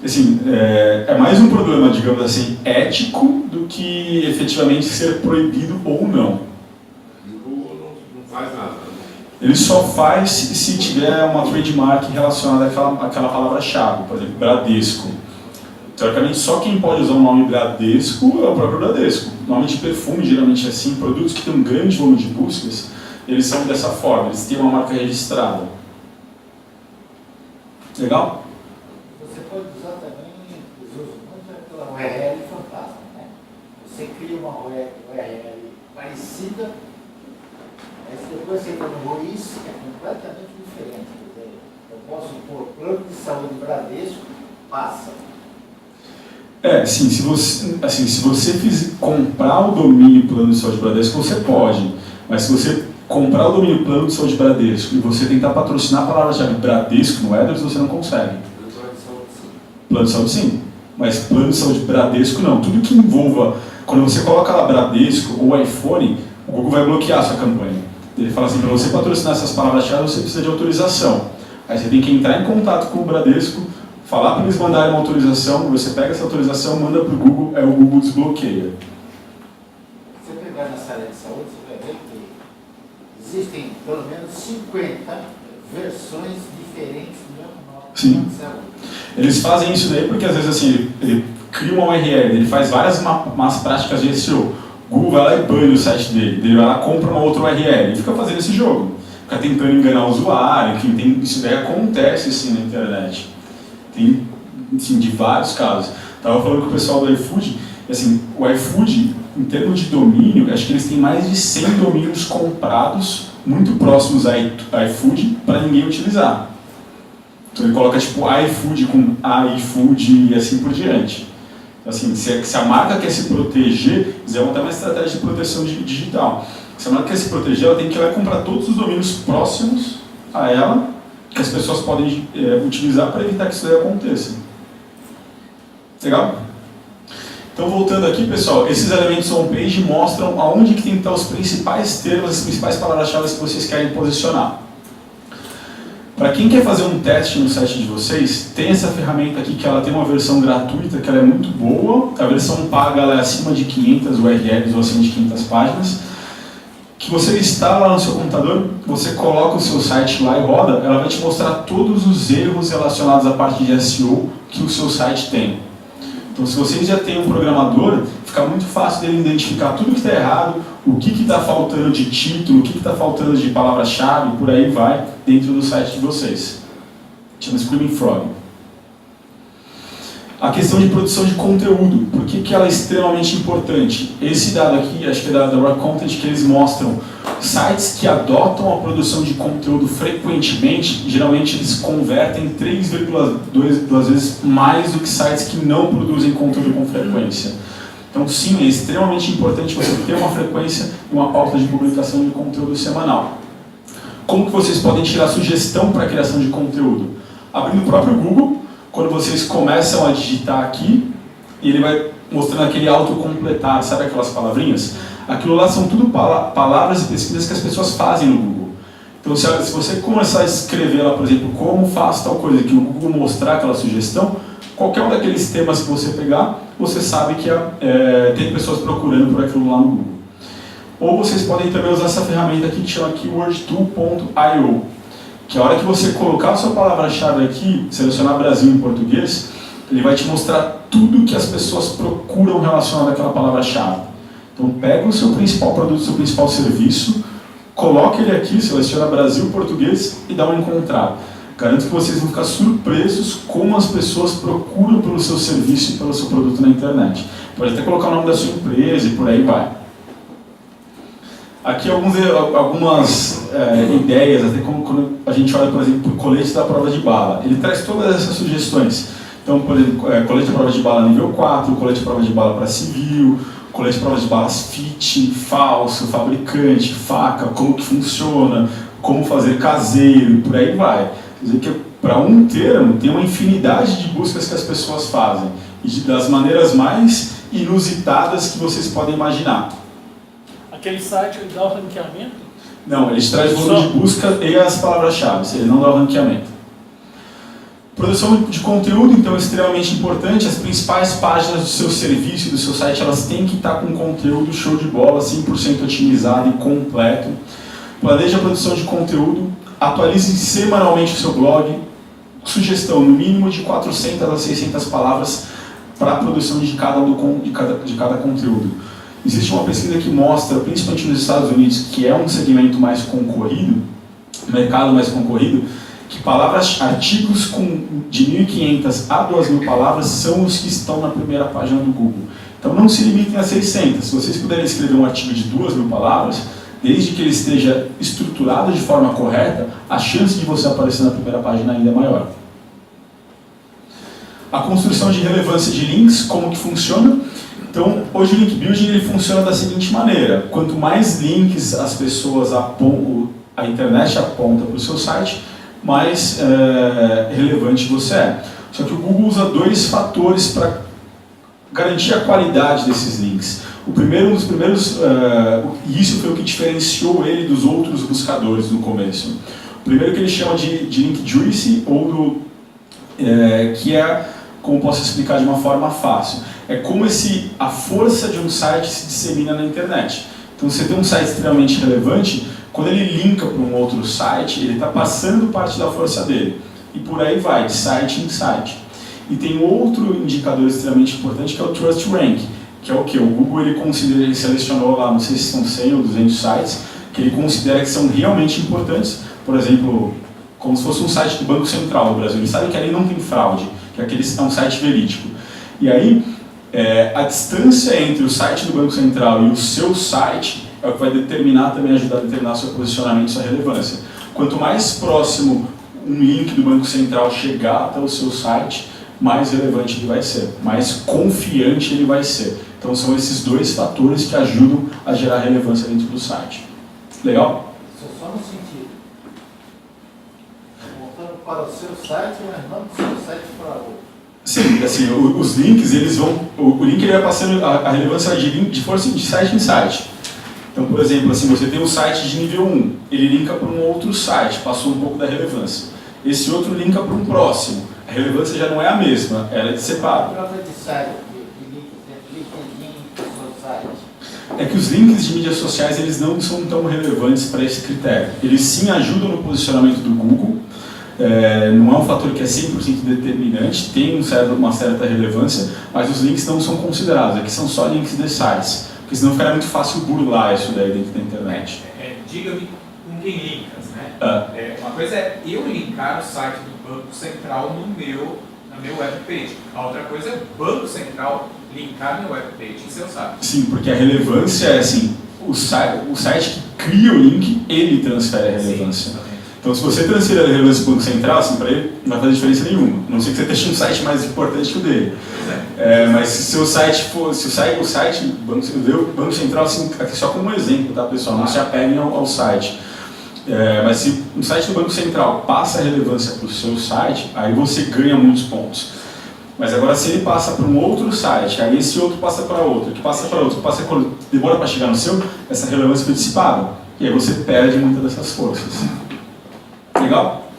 Assim, é mais um problema, digamos assim, ético do que efetivamente ser proibido ou não. E o Google não faz nada. Ele só faz se tiver uma trademark relacionada àquela palavra-chave, por exemplo, Bradesco. Teoricamente, só quem pode usar o nome Bradesco é o próprio Bradesco. Nome de perfume, geralmente é assim, produtos que têm um grande volume de buscas, eles são dessa forma, eles têm uma marca registrada. Legal? Você pode usar também, eu uso muito aquela URL fantasma, né? Você cria uma URL parecida, mas depois você entra no ROIS, que é completamente diferente. Quer dizer, eu posso pôr plano de saúde Bradesco, passa. Sim, se você comprar o domínio plano de saúde Bradesco, você pode. Mas se você comprar o domínio plano de saúde Bradesco e você tentar patrocinar a palavra-chave Bradesco no AdWords, você não consegue. Plano de saúde sim, mas plano de saúde Bradesco não. Tudo que envolva, quando você coloca lá Bradesco ou iPhone, o Google vai bloquear a sua campanha. Ele fala assim, para você patrocinar essas palavras-chave, você precisa de autorização. Aí você tem que entrar em contato com o Bradesco, falar para eles mandarem uma autorização, você pega essa autorização, manda para o Google, o Google desbloqueia. Se você pegar nessa área de saúde, você vai ver que existem pelo menos 50 versões diferentes do mesmo nome de saúde. Eles fazem isso daí porque às vezes assim, ele cria uma URL, ele faz várias más práticas de SEO. O Google vai lá e bane o site dele, ele vai lá e compra uma outra URL e fica fazendo esse jogo. Fica tentando enganar o usuário, enfim, isso daí acontece assim na internet. Tem, assim, de vários casos. Estava falando com o pessoal do iFood, assim, o iFood, em termos de domínio, acho que eles têm mais de 100 domínios comprados, muito próximos a iFood, para ninguém utilizar. Então ele coloca tipo iFood com iFood e assim por diante. Assim, se a marca quer se proteger, eles vão ter uma estratégia de proteção digital. Se a marca quer se proteger, ela tem que ir lá e comprar todos os domínios próximos a ela, que as pessoas podem utilizar para evitar que isso daí aconteça. Legal? Então, voltando aqui, pessoal, esses elementos on-page mostram aonde que tem que estar os principais termos, as principais palavras-chave que vocês querem posicionar. Para quem quer fazer um teste no site de vocês, tem essa ferramenta aqui que ela tem uma versão gratuita, que ela é muito boa. A versão paga ela é acima de 500 URLs ou acima de 500 páginas. Que você instala lá no seu computador, você coloca o seu site lá e roda, ela vai te mostrar todos os erros relacionados à parte de SEO que o seu site tem. Então, se vocês já têm um programador, fica muito fácil dele identificar tudo que está errado, o que está faltando de título, o que está faltando de palavra-chave, por aí vai, dentro do site de vocês. Chama Screaming Frog. A questão de produção de conteúdo, por que ela é extremamente importante? Esse dado aqui, acho que é da Rock Content, que eles mostram sites que adotam a produção de conteúdo frequentemente, geralmente eles convertem 3,2 vezes mais do que sites que não produzem conteúdo com frequência. Então sim, é extremamente importante você ter uma frequência e uma pauta de publicação de conteúdo semanal. Como que vocês podem tirar sugestão para a criação de conteúdo? Abrindo o próprio Google, quando vocês começam a digitar aqui, ele vai mostrando aquele autocompletar, sabe aquelas palavrinhas? Aquilo lá são tudo palavras e pesquisas que as pessoas fazem no Google. Então, se você começar a escrever lá, por exemplo, como faço tal coisa, que o Google mostrar aquela sugestão, qualquer um daqueles temas que você pegar, você sabe que tem pessoas procurando por aquilo lá no Google. Ou vocês podem também usar essa ferramenta aqui que chama keywordtool.io, que a hora que você colocar a sua palavra-chave aqui, selecionar Brasil em português, ele vai te mostrar tudo que as pessoas procuram relacionado àquela palavra-chave. Então pega o seu principal produto, o seu principal serviço, coloque ele aqui, seleciona Brasil, português e dá um encontrar. Garanto que vocês vão ficar surpresos como as pessoas procuram pelo seu serviço e pelo seu produto na internet. Pode até colocar o nome da sua empresa e por aí vai. Aqui algumas ideias, até como quando a gente olha, por exemplo, para o colete da prova de bala. Ele traz todas essas sugestões. Então, por exemplo, colete de prova de bala nível 4, colete de prova de bala para civil, colete de prova de balas fit, falso, fabricante, faca, como que funciona, como fazer caseiro, por aí vai. Quer dizer que para um termo tem uma infinidade de buscas que as pessoas fazem, e das maneiras mais inusitadas que vocês podem imaginar. Aquele site ele dá o ranqueamento? Não, ele traz o volume de busca e as palavras-chave, ele não dá o ranqueamento. Produção de conteúdo, então, é extremamente importante. As principais páginas do seu serviço e do seu site, elas têm que estar com conteúdo show de bola, 100% otimizado e completo. Planeje a produção de conteúdo, atualize semanalmente o seu blog. Sugestão, no mínimo de 400 a 600 palavras para a produção de cada conteúdo. Existe uma pesquisa que mostra, principalmente nos Estados Unidos, que é um segmento mais concorrido, mercado mais concorrido, que artigos de 1.500 a 2.000 palavras são os que estão na primeira página do Google. Então não se limitem a 600. Se vocês puderem escrever um artigo de 2.000 palavras, desde que ele esteja estruturado de forma correta, a chance de você aparecer na primeira página ainda é maior. A construção de relevância de links, como que funciona? Então, hoje o link building ele funciona da seguinte maneira: quanto mais links as pessoas a internet aponta para o seu site, mais relevante você é. Só que o Google usa dois fatores para garantir a qualidade desses links. Um dos primeiros, e isso foi o que diferenciou ele dos outros buscadores no começo. O primeiro que ele chama de link juicy, ou que é, como posso explicar de uma forma fácil, é como a força de um site se dissemina na internet. Então, você tem um site extremamente relevante, quando ele linka para um outro site, ele está passando parte da força dele. E por aí vai, de site em site. E tem outro indicador extremamente importante que é o Trust Rank, que é o que? O Google ele selecionou lá, não sei se são 100 ou 200 sites, que ele considera que são realmente importantes, por exemplo, como se fosse um site do Banco Central do Brasil. Ele sabe que ali não tem fraude, que aquele é um site verídico. E aí, a distância entre o site do Banco Central e o seu site é o que vai determinar, também ajudar a determinar seu posicionamento e sua relevância. Quanto mais próximo um link do Banco Central chegar até o seu site, mais relevante ele vai ser, mais confiante ele vai ser. Então são esses dois fatores que ajudam a gerar relevância dentro do site. Legal? Só no sentido. Voltando para o seu site, mas não do seu site para outro. Sim, assim, os links, eles vão... O link ele vai passando a relevância de força de site em site. Então, por exemplo, assim, você tem um site de nível 1, ele linka para um outro site, passou um pouco da relevância. Esse outro linka para um próximo. A relevância já não é a mesma, ela é de separo. É que os links de mídias sociais eles não são tão relevantes para esse critério. Eles sim ajudam no posicionamento do Google, não é um fator que é 100% determinante, tem uma certa relevância, mas os links não são considerados, aqui são só links de sites, porque senão ficaria muito fácil burlar isso daí dentro da internet. Diga-me com quem linkas, né? Uma coisa é eu linkar o site do Banco Central na minha webpage. A outra coisa é o Banco Central linkar minha webpage em seu site. Sim, porque a relevância é assim, o site que cria o link, ele transfere a relevância. Sim, então se você transferir a relevância para o Banco Central, assim, para ele não vai fazer diferença nenhuma. A não ser que você deixe um site mais importante que o dele. Mas se seu site for, o site do Banco Central, assim, aqui só como um exemplo, tá pessoal? Não se apeguem ao site. Mas se um site do Banco Central passa a relevância para o seu site, aí você ganha muitos pontos. Mas agora se ele passa para um outro site, aí esse outro passa para outro, que passa para outro, demora para chegar no seu, essa relevância foi dissipada. E aí você perde muitas dessas forças. Legal?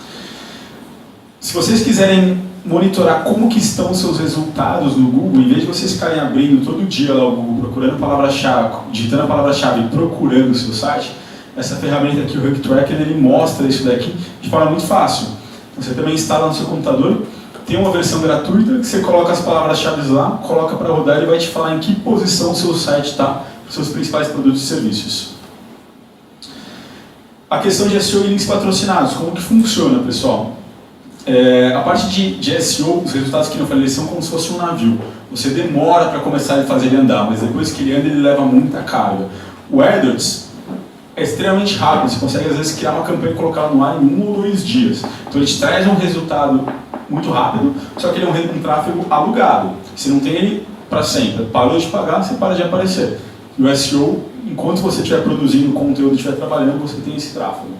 Se vocês quiserem monitorar como que estão os seus resultados no Google, em vez de vocês ficarem abrindo todo dia lá o Google, procurando a palavra-chave, digitando a palavra-chave e procurando o seu site, essa ferramenta aqui, o Rank Tracker, ele mostra isso daqui de forma muito fácil. Então, você também instala no seu computador, tem uma versão gratuita que você coloca as palavras-chave lá, coloca para rodar e ele vai te falar em que posição o seu site está, os seus principais produtos e serviços. A questão de SEO e links patrocinados, como que funciona, pessoal? A parte de SEO, os resultados que eu falei, são como se fosse um navio. Você demora para começar a fazer ele andar, mas depois que ele anda, ele leva muita carga. O AdWords é extremamente rápido, você consegue às vezes criar uma campanha e colocar ela no ar em 1 ou 2 dias. Então ele te traz um resultado muito rápido, só que ele é um tráfego alugado. Você não tem ele para sempre. Parou de pagar, você para de aparecer. E o SEO, enquanto você estiver produzindo conteúdo e estiver trabalhando, você tem esse tráfego.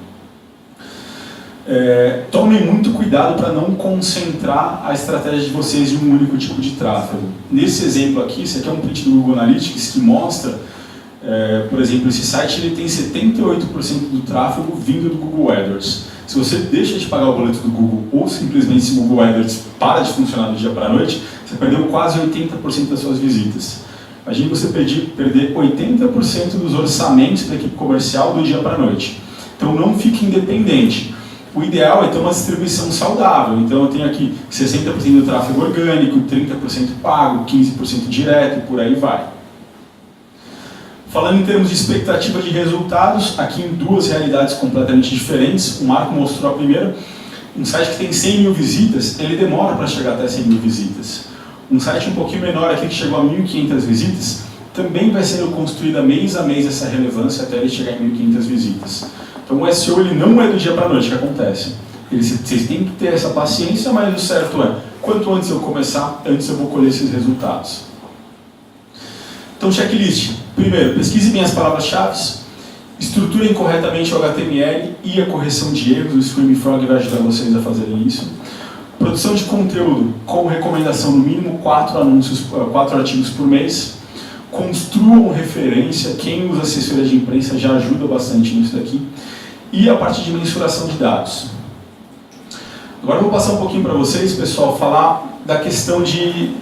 Tomem muito cuidado para não concentrar a estratégia de vocês em um único tipo de tráfego. Nesse exemplo aqui, esse aqui é um print do Google Analytics que mostra, por exemplo, esse site ele tem 78% do tráfego vindo do Google AdWords. Se você deixa de pagar o boleto do Google ou simplesmente se o Google AdWords para de funcionar do dia para a noite, você perdeu quase 80% das suas visitas. Imagine você perder 80% dos orçamentos da equipe comercial do dia para a noite. Então não fique independente. O ideal é ter uma distribuição saudável. Então eu tenho aqui 60% do tráfego orgânico, 30% pago, 15% direto, por aí vai. Falando em termos de expectativa de resultados, aqui em duas realidades completamente diferentes. O Marco mostrou a primeira. Um site que tem 100 mil visitas, ele demora para chegar até 100 mil visitas. Um site um pouquinho menor aqui que chegou a 1.500 visitas, também vai sendo construída mês a mês essa relevância até ele chegar em 1.500 visitas. Então o SEO ele não é do dia para a noite que acontece. Vocês têm que ter essa paciência, mas o certo é, quanto antes eu começar, antes eu vou colher esses resultados. Então checklist. Primeiro, pesquise bem as palavras-chave, estruturem corretamente o HTML e a correção de erros, o Screaming Frog vai ajudar vocês a fazerem isso. Produção de conteúdo com recomendação no mínimo 4 artigos por mês. Construam referência, quem usa assessoria de imprensa já ajuda bastante nisso daqui. E a parte de mensuração de dados. Agora eu vou passar um pouquinho para vocês, pessoal, falar da questão de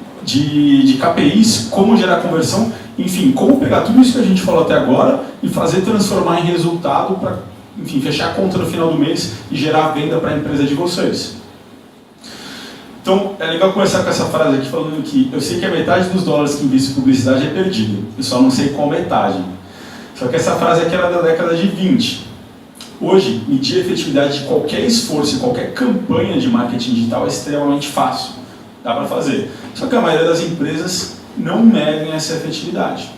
KPIs, como gerar conversão, enfim, como pegar tudo isso que a gente falou até agora e fazer transformar em resultado para, enfim, fechar a conta no final do mês e gerar venda para a empresa de vocês. Então, é legal começar com essa frase aqui falando que eu sei que a metade dos dólares que invisto em publicidade é perdido, eu só não sei qual metade. Só que essa frase aqui era da década de 20. Hoje, medir a efetividade de qualquer esforço, qualquer campanha de marketing digital é extremamente fácil. Dá para fazer. Só que a maioria das empresas não medem essa efetividade.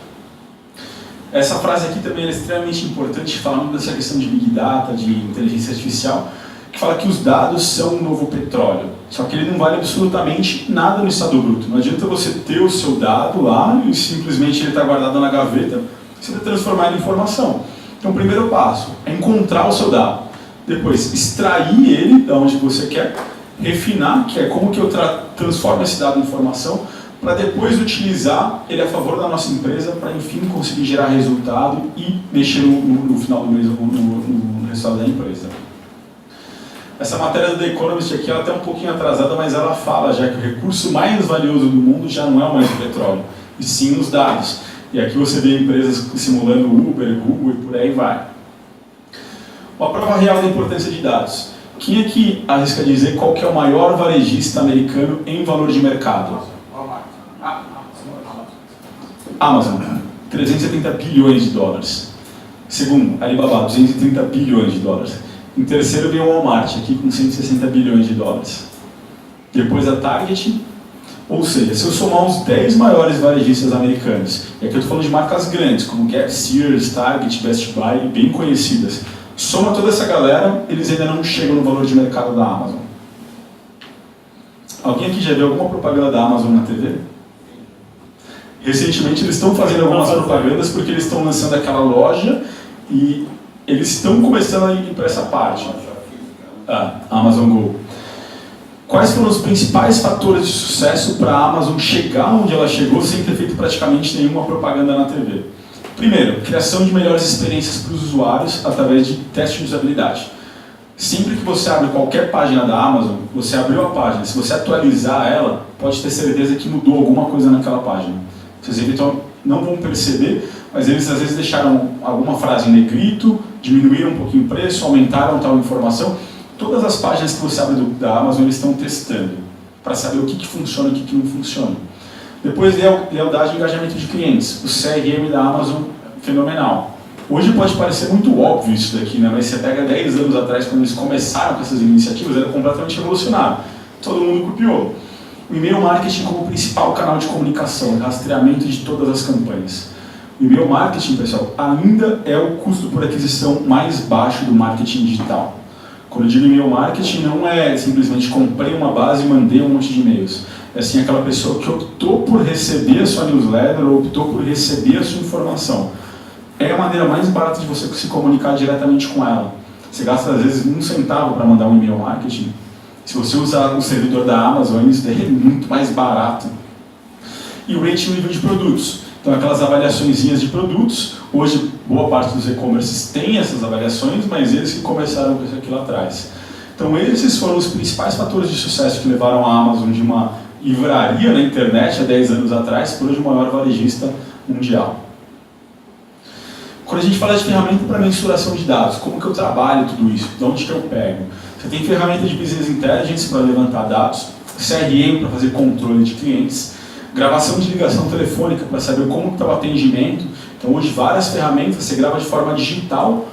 Essa frase aqui também é extremamente importante, falando dessa questão de Big Data, de inteligência artificial, que fala que os dados são o novo petróleo. Só que ele não vale absolutamente nada no estado bruto. Não adianta você ter o seu dado lá e simplesmente ele está guardado na gaveta, você vai transformar ele em informação. Então o primeiro passo é encontrar o seu dado. Depois, extrair ele de onde você quer, refinar, que é como que eu transformo esse dado em informação, para depois utilizar ele a favor da nossa empresa, para enfim conseguir gerar resultado e mexer no final do mês no resultado da empresa. Essa matéria do The Economist aqui ela está um pouquinho atrasada, mas ela fala já que o recurso mais valioso do mundo já não é mais o petróleo, e sim os dados. E aqui você vê empresas simulando Uber, Google e por aí vai. Uma prova real da importância de dados. Quem aqui arrisca dizer qual que é o maior varejista americano em valor de mercado? Amazon, 370 bilhões de dólares. Segundo, Alibaba, 230 bilhões de dólares. Em terceiro vem o Walmart, aqui com 160 bilhões de dólares. Depois a Target, ou seja, se eu somar os 10 maiores varejistas americanos, e aqui eu estou falando de marcas grandes, como Gap, Sears, Target, Best Buy, bem conhecidas, soma toda essa galera, eles ainda não chegam no valor de mercado da Amazon. Alguém aqui já viu alguma propaganda da Amazon na TV? Recentemente eles estão fazendo algumas propagandas porque eles estão lançando aquela loja e eles estão começando a ir para essa parte. Amazon Go. Quais foram os principais fatores de sucesso para a Amazon chegar onde ela chegou sem ter feito praticamente nenhuma propaganda na TV? Primeiro, criação de melhores experiências para os usuários através de teste de usabilidade. Sempre que você abre qualquer página da Amazon, você abriu a página, se você atualizar ela, pode ter certeza que mudou alguma coisa naquela página. Vocês eventualmente não vão perceber, mas eles às vezes deixaram alguma frase em negrito, diminuíram um pouquinho o preço, aumentaram tal informação. Todas as páginas que você abre da Amazon, eles estão testando, para saber o que funciona e o que não funciona. Depois, lealdade e engajamento de clientes. O CRM da Amazon, fenomenal. Hoje pode parecer muito óbvio isso daqui, né? Mas você pega 10 anos atrás, quando eles começaram com essas iniciativas, era completamente revolucionário. Todo mundo copiou. O e-mail marketing como principal canal de comunicação, rastreamento de todas as campanhas. O e-mail marketing, pessoal, ainda é o custo por aquisição mais baixo do marketing digital. Quando eu digo e-mail marketing, não é simplesmente comprei uma base e mandei um monte de e-mails. É assim, aquela pessoa que optou por receber a sua newsletter ou optou por receber a sua informação. É a maneira mais barata de você se comunicar diretamente com ela. Você gasta, às vezes, 1 centavo para mandar um e-mail marketing. Se você usar o servidor da Amazon, isso daí é muito mais barato. E o rating nível de produtos. Então, aquelas avaliaçõezinhas de produtos. Hoje, boa parte dos e-commerces tem essas avaliações, mas eles que começaram com isso aqui lá atrás. Então, esses foram os principais fatores de sucesso que levaram a Amazon de uma livraria na internet há 10 anos atrás para hoje o maior varejista mundial. Quando a gente fala de ferramenta para mensuração de dados, como que eu trabalho tudo isso? De onde que eu pego? Você tem ferramenta de Business Intelligence para levantar dados, CRM para fazer controle de clientes, gravação de ligação telefônica para saber como está o atendimento. Então hoje várias ferramentas, você grava de forma digital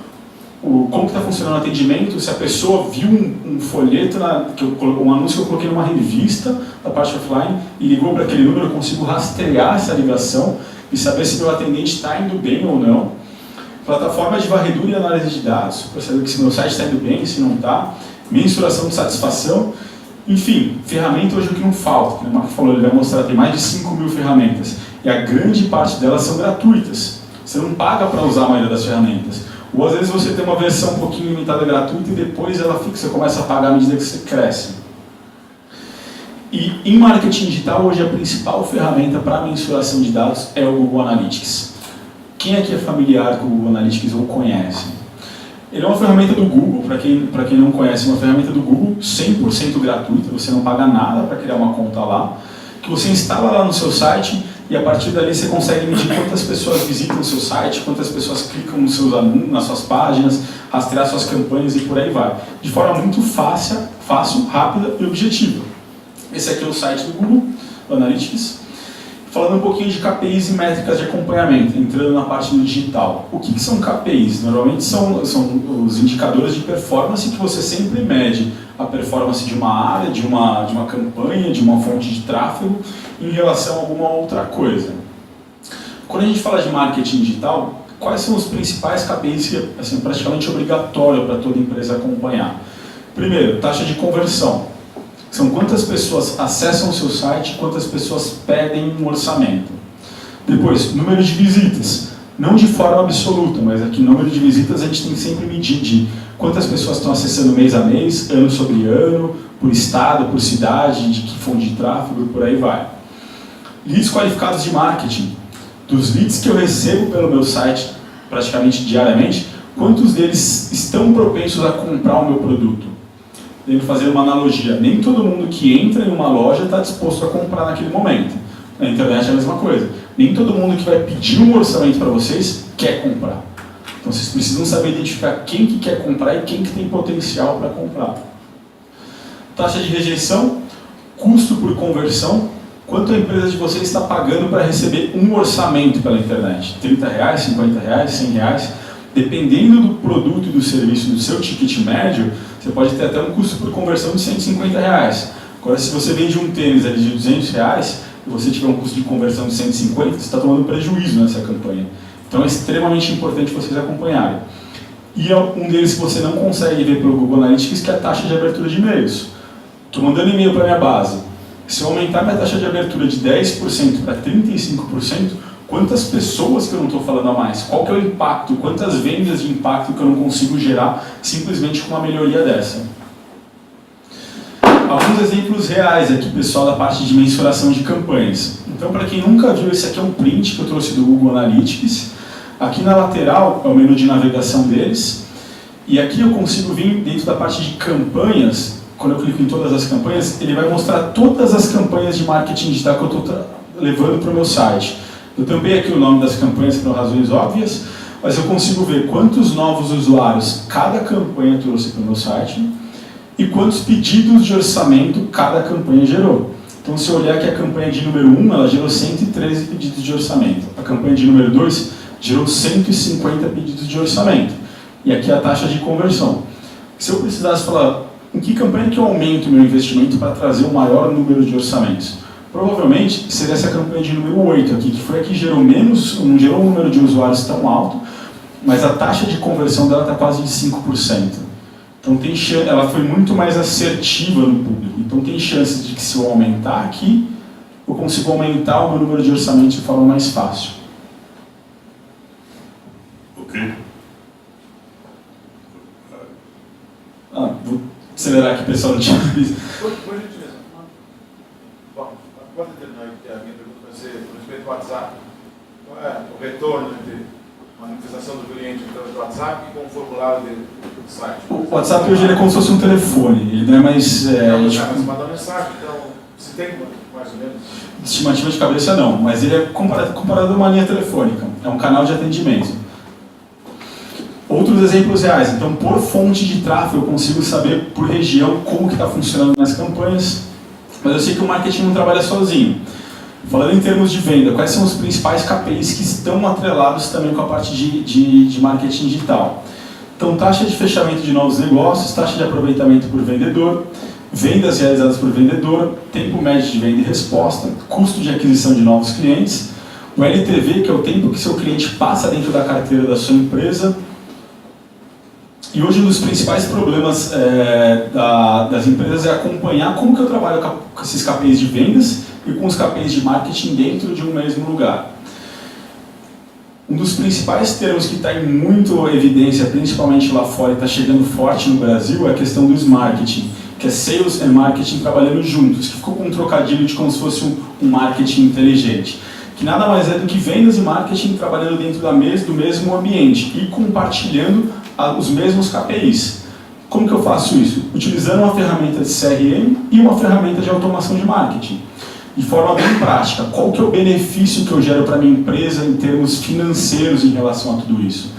como está funcionando o atendimento, se a pessoa viu um folheto, um anúncio que eu coloquei numa revista da parte offline e ligou para aquele número, eu consigo rastrear essa ligação e saber se meu atendente está indo bem ou não. Plataforma de varredura e análise de dados, para saber se meu site está indo bem, se não está. Mensuração de satisfação. Enfim, ferramenta hoje é o que não falta. Como o Marco falou, ele vai mostrar que tem mais de 5.000 ferramentas. E a grande parte delas são gratuitas. Você não paga para usar a maioria das ferramentas. Ou às vezes você tem uma versão um pouquinho limitada gratuita e depois ela fica, você começa a pagar à medida que você cresce. E em marketing digital, hoje a principal ferramenta para mensuração de dados é o Google Analytics. Quem aqui é familiar com o Google Analytics ou conhece? Ele é uma ferramenta do Google, para quem não conhece, uma ferramenta do Google 100% gratuita, você não paga nada para criar uma conta lá, que você instala lá no seu site e a partir dali você consegue medir quantas pessoas visitam o seu site, quantas pessoas clicam nos seus anúncios, nas suas páginas, rastrear suas campanhas e por aí vai. De forma muito fácil, rápida e objetiva. Esse aqui é o site do Google Analytics. Falando um pouquinho de KPIs e métricas de acompanhamento, entrando na parte do digital. O que são KPIs? Normalmente são os indicadores de performance que você sempre mede a performance de uma área, de uma campanha, de uma fonte de tráfego em relação a alguma outra coisa. Quando a gente fala de marketing digital, quais são os principais KPIs que assim, praticamente obrigatório para toda empresa acompanhar? Primeiro, taxa de conversão. São quantas pessoas acessam o seu site, quantas pessoas pedem um orçamento. Depois, número de visitas. Não de forma absoluta, mas aqui número de visitas a gente tem que sempre medir de quantas pessoas estão acessando mês a mês, ano sobre ano, por estado, por cidade, de que fonte de tráfego e por aí vai. Leads qualificados de marketing. Dos leads que eu recebo pelo meu site praticamente diariamente, quantos deles estão propensos a comprar o meu produto? Tenho que fazer uma analogia. Nem todo mundo que entra em uma loja está disposto a comprar naquele momento. Na internet é a mesma coisa. Nem todo mundo que vai pedir um orçamento para vocês quer comprar. Então vocês precisam saber identificar quem que quer comprar e quem que tem potencial para comprar. Taxa de rejeição, custo por conversão. Quanto a empresa de vocês está pagando para receber um orçamento pela internet? R$30, R$50, R$100? Dependendo do produto e do serviço do seu ticket médio, você pode ter até um custo por conversão de R$150. Agora, se você vende um tênis ali de R$200 e você tiver um custo de conversão de 150, você está tomando prejuízo nessa campanha. Então é extremamente importante vocês acompanharem. E um deles que você não consegue ver pelo Google Analytics, que é a taxa de abertura de e-mails. Estou mandando e-mail para a minha base. Se eu aumentar minha taxa de abertura de 10% para 35%, quantas pessoas que eu não estou falando a mais? Qual que é o impacto? Quantas vendas de impacto que eu não consigo gerar simplesmente com uma melhoria dessa? Alguns exemplos reais aqui, pessoal, da parte de mensuração de campanhas. Então, para quem nunca viu, esse aqui é um print que eu trouxe do Google Analytics. Aqui na lateral é o menu de navegação deles. E aqui eu consigo vir dentro da parte de campanhas. Quando eu clico em todas as campanhas, ele vai mostrar todas as campanhas de marketing digital que eu estou levando para o meu site. Eu tampei aqui o nome das campanhas por razões óbvias, mas eu consigo ver quantos novos usuários cada campanha trouxe para o meu site e quantos pedidos de orçamento cada campanha gerou. Então, se eu olhar aqui a campanha de número 1, ela gerou 113 pedidos de orçamento. A campanha de número 2 gerou 150 pedidos de orçamento. E aqui a taxa de conversão. Se eu precisasse falar em que campanha que eu aumento o meu investimento para trazer um maior número de orçamentos, provavelmente seria essa campanha de número 8 aqui, que foi a que gerou menos, não gerou um número de usuários tão alto, mas a taxa de conversão dela está quase de 5%. Então ela foi muito mais assertiva no público. Então tem chance de que se eu aumentar aqui, eu consigo aumentar o meu número de orçamentos de forma mais fácil. Ok. Vou acelerar aqui, pessoal, não tinha visto. Por gentileza. Bom, pode terminar que a minha pergunta vai ser com respeito ao WhatsApp. Qual é o retorno entre a monetização do cliente através do WhatsApp e com o formulário dele do site? O WhatsApp hoje ele é como se fosse um telefone, ele não é mais... Mas manda mensagem, então, se tem mais ou menos? Estimativa de cabeça não, mas ele é comparado a uma linha telefônica, é um canal de atendimento. Outros exemplos reais, então por fonte de tráfego eu consigo saber por região como que está funcionando nas campanhas, mas eu sei que o marketing não trabalha sozinho. Falando em termos de venda, quais são os principais KPIs que estão atrelados também com a parte de marketing digital? Então, taxa de fechamento de novos negócios, taxa de aproveitamento por vendedor, vendas realizadas por vendedor, tempo médio de venda e resposta, custo de aquisição de novos clientes, o LTV, que é o tempo que seu cliente passa dentro da carteira da sua empresa. E hoje um dos principais problemas das empresas é acompanhar como que eu trabalho com esses KPIs de vendas e com os KPIs de marketing dentro de um mesmo lugar. Um dos principais termos que está em muito evidência, principalmente lá fora e está chegando forte no Brasil, é a questão do SMarketing, que é Sales and Marketing trabalhando juntos, que ficou com um trocadilho de como se fosse um marketing inteligente, que nada mais é do que vendas e marketing trabalhando dentro do mesmo ambiente e compartilhando os mesmos KPIs. Como que eu faço isso? Utilizando uma ferramenta de CRM e uma ferramenta de automação de marketing. De forma bem prática, qual que é o benefício que eu gero para a minha empresa em termos financeiros em relação a tudo isso?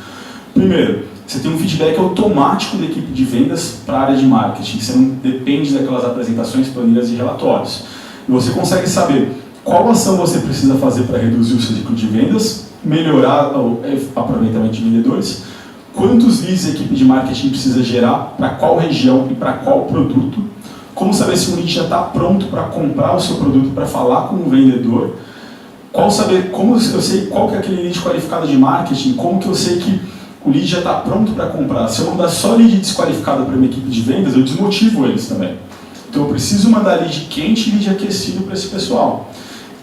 Primeiro, Você tem um feedback automático da equipe de vendas para a área de marketing. Você não depende daquelas apresentações, planilhas e relatórios. E você consegue saber qual ação você precisa fazer para reduzir o seu ciclo de vendas, melhorar o aproveitamento de vendedores, quantos leads a equipe de marketing precisa gerar, para qual região e para qual produto, como saber se o lead já está pronto para comprar o seu produto, para falar com o vendedor, como eu sei qual que é aquele lead qualificado de marketing, como que eu sei que o lead já está pronto para comprar. Se eu mandar só lead desqualificado para a minha equipe de vendas, eu desmotivo eles também. Então eu preciso mandar lead quente e lead aquecido para esse pessoal.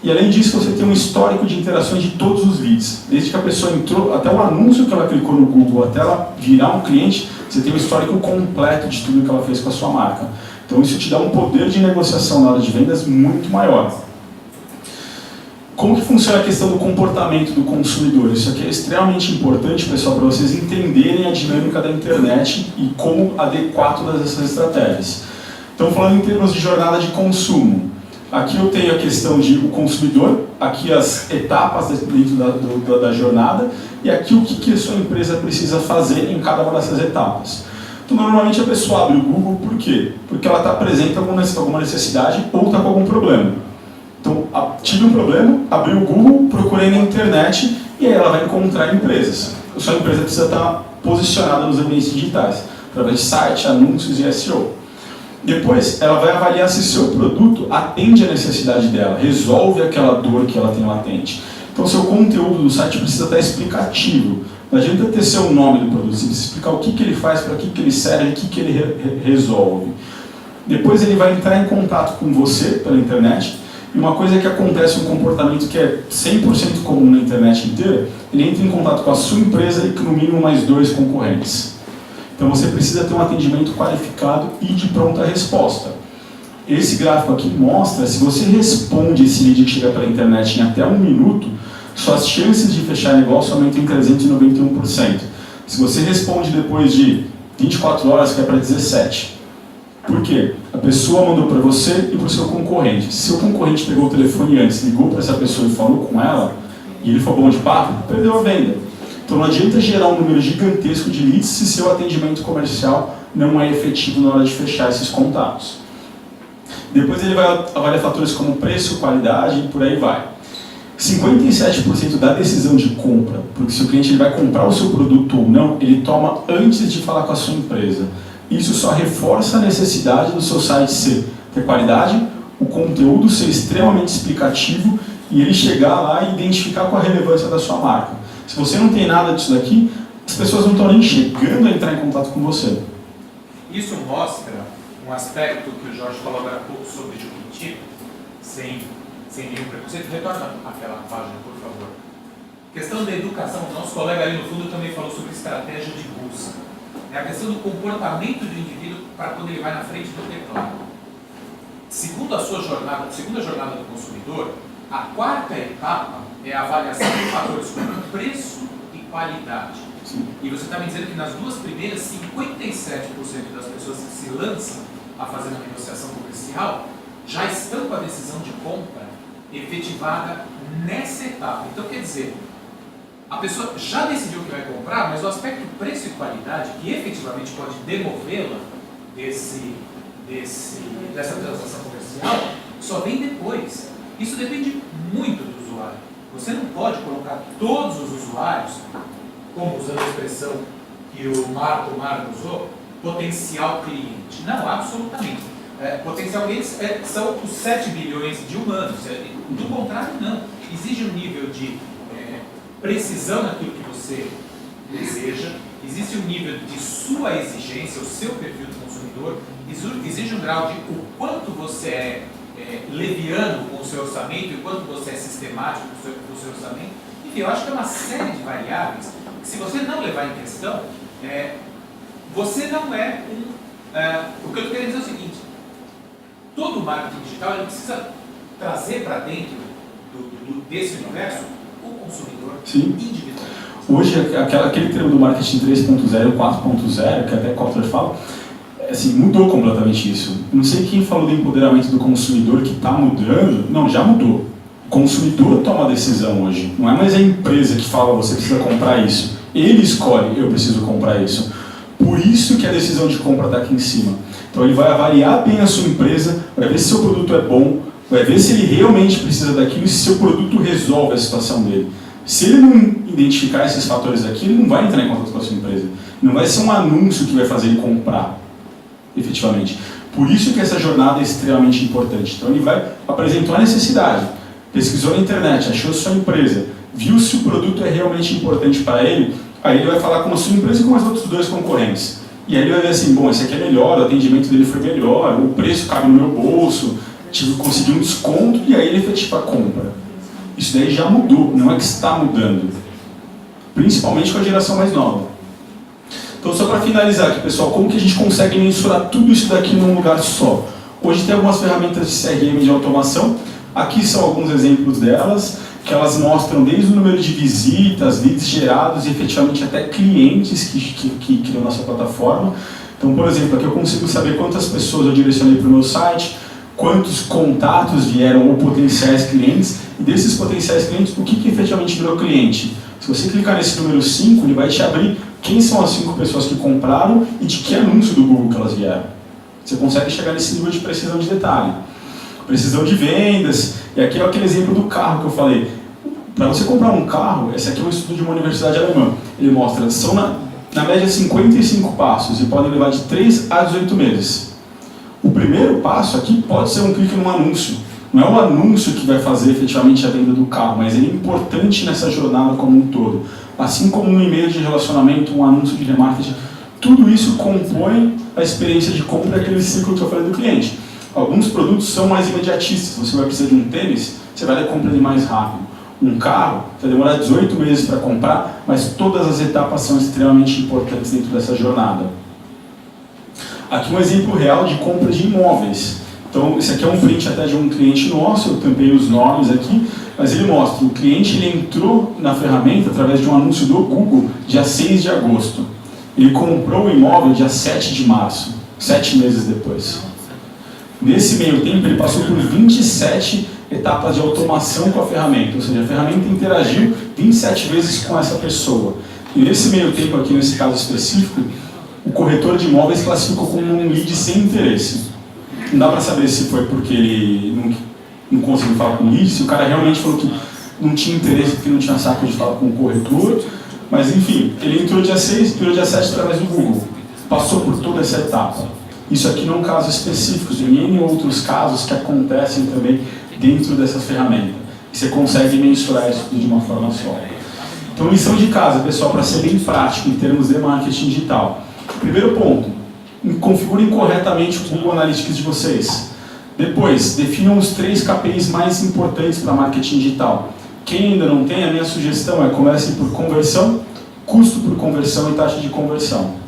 E além disso, você tem um histórico de interações de todos os leads. Desde que a pessoa entrou, até o anúncio que ela clicou no Google, até ela virar um cliente, você tem um histórico completo de tudo que ela fez com a sua marca. Então isso te dá um poder de negociação na hora de vendas muito maior. Como que funciona a questão do comportamento do consumidor? Isso aqui é extremamente importante, pessoal, para vocês entenderem a dinâmica da internet e como adequar todas essas estratégias. Então, falando em termos de jornada de consumo, aqui eu tenho a questão de o consumidor, aqui as etapas dentro da jornada, e aqui o que a sua empresa precisa fazer em cada uma dessas etapas. Então, normalmente a pessoa abre o Google, por quê? Porque ela está apresenta alguma necessidade ou está com algum problema. Então, tive um problema, abri o Google, procurei na internet e aí ela vai encontrar empresas. A sua empresa precisa estar posicionada nos ambientes digitais, através de site, anúncios e SEO. Depois, ela vai avaliar se seu produto atende à necessidade dela, resolve aquela dor que ela tem latente. Então, seu conteúdo do site precisa estar explicativo. Não adianta ter seu nome do produto, você precisa explicar o que ele faz, para que ele serve, o que ele resolve. Depois, ele vai entrar em contato com você pela internet. E uma coisa que acontece, um comportamento que é 100% comum na internet inteira, ele entra em contato com a sua empresa e com no mínimo mais 2 concorrentes. Então você precisa ter um atendimento qualificado e de pronta resposta. Esse gráfico aqui mostra, se você responde esse lead que chega pela internet em até 1 minuto, suas chances de fechar negócio aumentam em 391%. Se você responde depois de 24 horas, que é para 17%. Por quê? A pessoa mandou para você e para o seu concorrente. Se o concorrente pegou o telefone antes, ligou para essa pessoa e falou com ela, e ele for bom de papo, perdeu a venda. Então não adianta gerar um número gigantesco de leads se seu atendimento comercial não é efetivo na hora de fechar esses contatos. Depois ele vai avaliar fatores como preço, qualidade e por aí vai. 57% da decisão de compra, porque se o cliente ele vai comprar o seu produto ou não, ele toma antes de falar com a sua empresa. Isso só reforça a necessidade do seu site ter qualidade, o conteúdo ser extremamente explicativo e ele chegar lá e identificar com a relevância da sua marca. Se você não tem nada disso daqui, as pessoas não estão nem chegando a entrar em contato com você. Isso mostra um aspecto que o Jorge falou agora há pouco sobre Juquiti, sem nenhum preconceito. Retorna aquela página, por favor. Questão da educação, o nosso colega ali no fundo também falou sobre estratégia de busca. É a questão do comportamento do indivíduo para quando ele vai na frente do teclado. Segundo a sua jornada, segunda jornada do consumidor, a 4ª etapa é a avaliação de fatores como preço e qualidade. Sim. E você está me dizendo que nas 2 primeiras, 57% das pessoas que se lançam a fazer uma negociação comercial já estão com a decisão de compra efetivada nessa etapa. Então, quer dizer, a pessoa já decidiu que vai comprar, mas o aspecto preço e qualidade, que efetivamente pode demovê-la dessa transação comercial, só vem depois. Isso depende muito do usuário. Você não pode colocar todos os usuários, como usando a expressão que o Marco usou, potencial cliente. Não, absolutamente. Potencial cliente são os 7 bilhões de humanos. Do contrário, não. Exige um nível de precisão naquilo que você deseja, existe um nível de sua exigência, o seu perfil do consumidor, exige um grau de o quanto você é leviano com o seu orçamento e o quanto você é sistemático com o seu orçamento. Enfim, eu acho que é uma série de variáveis que, se você não levar em questão, você não é o que eu estou querendo dizer é o seguinte: todo marketing digital ele precisa trazer para dentro desse universo o consumidor individual. Hoje, aquele termo do marketing 3.0 e 4.0, que até Kotler fala, assim, mudou completamente isso. Não sei quem falou do empoderamento do consumidor que está mudando. Não, já mudou. O consumidor toma a decisão hoje. Não é mais a empresa que fala, você precisa comprar isso. Ele escolhe, eu preciso comprar isso. Por isso que a decisão de compra está aqui em cima. Então ele vai avaliar bem a sua empresa, vai ver se seu produto é bom, vai ver se ele realmente precisa daquilo e se seu produto resolve a situação dele. Se ele não identificar esses fatores aqui, ele não vai entrar em contato com a sua empresa. Não vai ser um anúncio que vai fazer ele comprar, efetivamente. Por isso que essa jornada é extremamente importante. Então ele vai apresentar a necessidade, pesquisou na internet, achou a sua empresa, viu se o produto é realmente importante para ele, aí ele vai falar com a sua empresa e com os outros dois concorrentes. E aí ele vai ver assim, bom, esse aqui é melhor, o atendimento dele foi melhor, o preço cabe no meu bolso, consegui um desconto, e aí ele efetiva a compra. Isso daí já mudou, não é que está mudando. Principalmente com a geração mais nova. Então, só para finalizar aqui, pessoal, como que a gente consegue mensurar tudo isso daqui num lugar só? Hoje tem algumas ferramentas de CRM de automação. Aqui são alguns exemplos delas, que elas mostram desde o número de visitas, leads gerados e efetivamente até clientes que criam nossa plataforma. Então, por exemplo, aqui eu consigo saber quantas pessoas eu direcionei para o meu site, quantos contatos vieram ou potenciais clientes, e desses potenciais clientes, o que efetivamente virou cliente. Se você clicar nesse número 5, ele vai te abrir quem são as 5 pessoas que compraram e de que anúncio do Google que elas vieram. Você consegue chegar nesse nível de precisão de detalhe. Precisão de vendas, e aqui é aquele exemplo do carro que eu falei. Para você comprar um carro, esse aqui é um estudo de uma universidade alemã. Ele mostra, são na média 55 passos e podem levar de 3 a 18 meses. O primeiro passo aqui pode ser um clique num anúncio. Não é o anúncio que vai fazer efetivamente a venda do carro, mas ele é importante nessa jornada como um todo. Assim como um e-mail de relacionamento, um anúncio de remarketing, tudo isso compõe a experiência de compra, aquele ciclo que eu falei do cliente. Alguns produtos são mais imediatistas. Você vai precisar de um tênis, você vai comprar ele mais rápido. Um carro, vai demorar 18 meses para comprar, mas todas as etapas são extremamente importantes dentro dessa jornada. Aqui um exemplo real de compra de imóveis. Então, esse aqui é um print até de um cliente nosso, eu tampei os nomes aqui, mas ele mostra, o cliente ele entrou na ferramenta através de um anúncio do Google dia 6 de agosto. Ele comprou o imóvel dia 7 de março, 7 meses depois. Nesse meio tempo, ele passou por 27 etapas de automação com a ferramenta, ou seja, a ferramenta interagiu 27 vezes com essa pessoa. E nesse meio tempo aqui, nesse caso específico, o corretor de imóveis classificou como um lead sem interesse. Não dá para saber se foi porque ele não conseguiu falar com o lead, se o cara realmente falou que não tinha interesse porque não tinha saco de falar com o corretor, mas enfim, ele entrou dia 6, entrou dia 7 através do Google, passou por toda essa etapa. Isso aqui não é um caso específico, tem N outros casos que acontecem também dentro dessa ferramenta. E você consegue mensurar isso de uma forma só. Então, lição de casa, pessoal, para ser bem prático em termos de marketing digital. Primeiro ponto, configurem corretamente o Google Analytics de vocês. Depois, definam os 3 KPIs mais importantes para marketing digital. Quem ainda não tem, a minha sugestão é comecem por conversão, custo por conversão e taxa de conversão.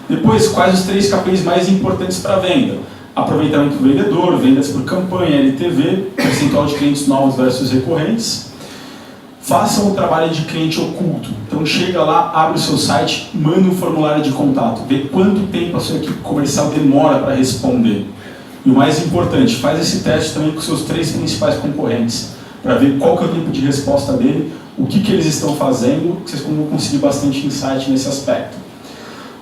Depois, quais os 3 KPIs mais importantes para a venda? Aproveitamento do vendedor, vendas por campanha, LTV, percentual de clientes novos versus recorrentes. Façam o trabalho de cliente oculto. Então chega lá, abre o seu site, manda um formulário de contato, vê quanto tempo a sua equipe comercial demora para responder. E o mais importante, faz esse teste também com seus 3 principais concorrentes, para ver qual que é o tempo de resposta dele, o que eles estão fazendo, que vocês vão conseguir bastante insight nesse aspecto.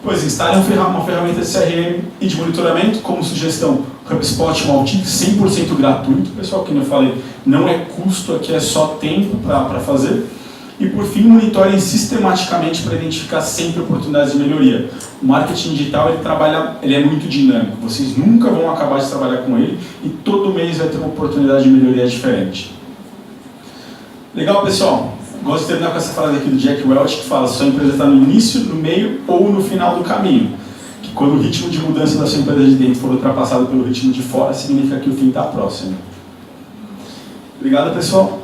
Pois, instalem uma ferramenta de CRM e de monitoramento, como sugestão, HubSpot Maltix, 100% gratuito. Pessoal, como eu falei, não é custo, aqui é só tempo para fazer. E por fim, monitorem sistematicamente para identificar sempre oportunidades de melhoria. O marketing digital ele é muito dinâmico, vocês nunca vão acabar de trabalhar com ele e todo mês vai ter uma oportunidade de melhoria diferente. Legal, pessoal? Gosto de terminar com essa frase aqui do Jack Welch, que fala: sua empresa está no início, no meio ou no final do caminho. Que quando o ritmo de mudança da sua empresa de dentro for ultrapassado pelo ritmo de fora, significa que o fim está próximo. Obrigado, pessoal.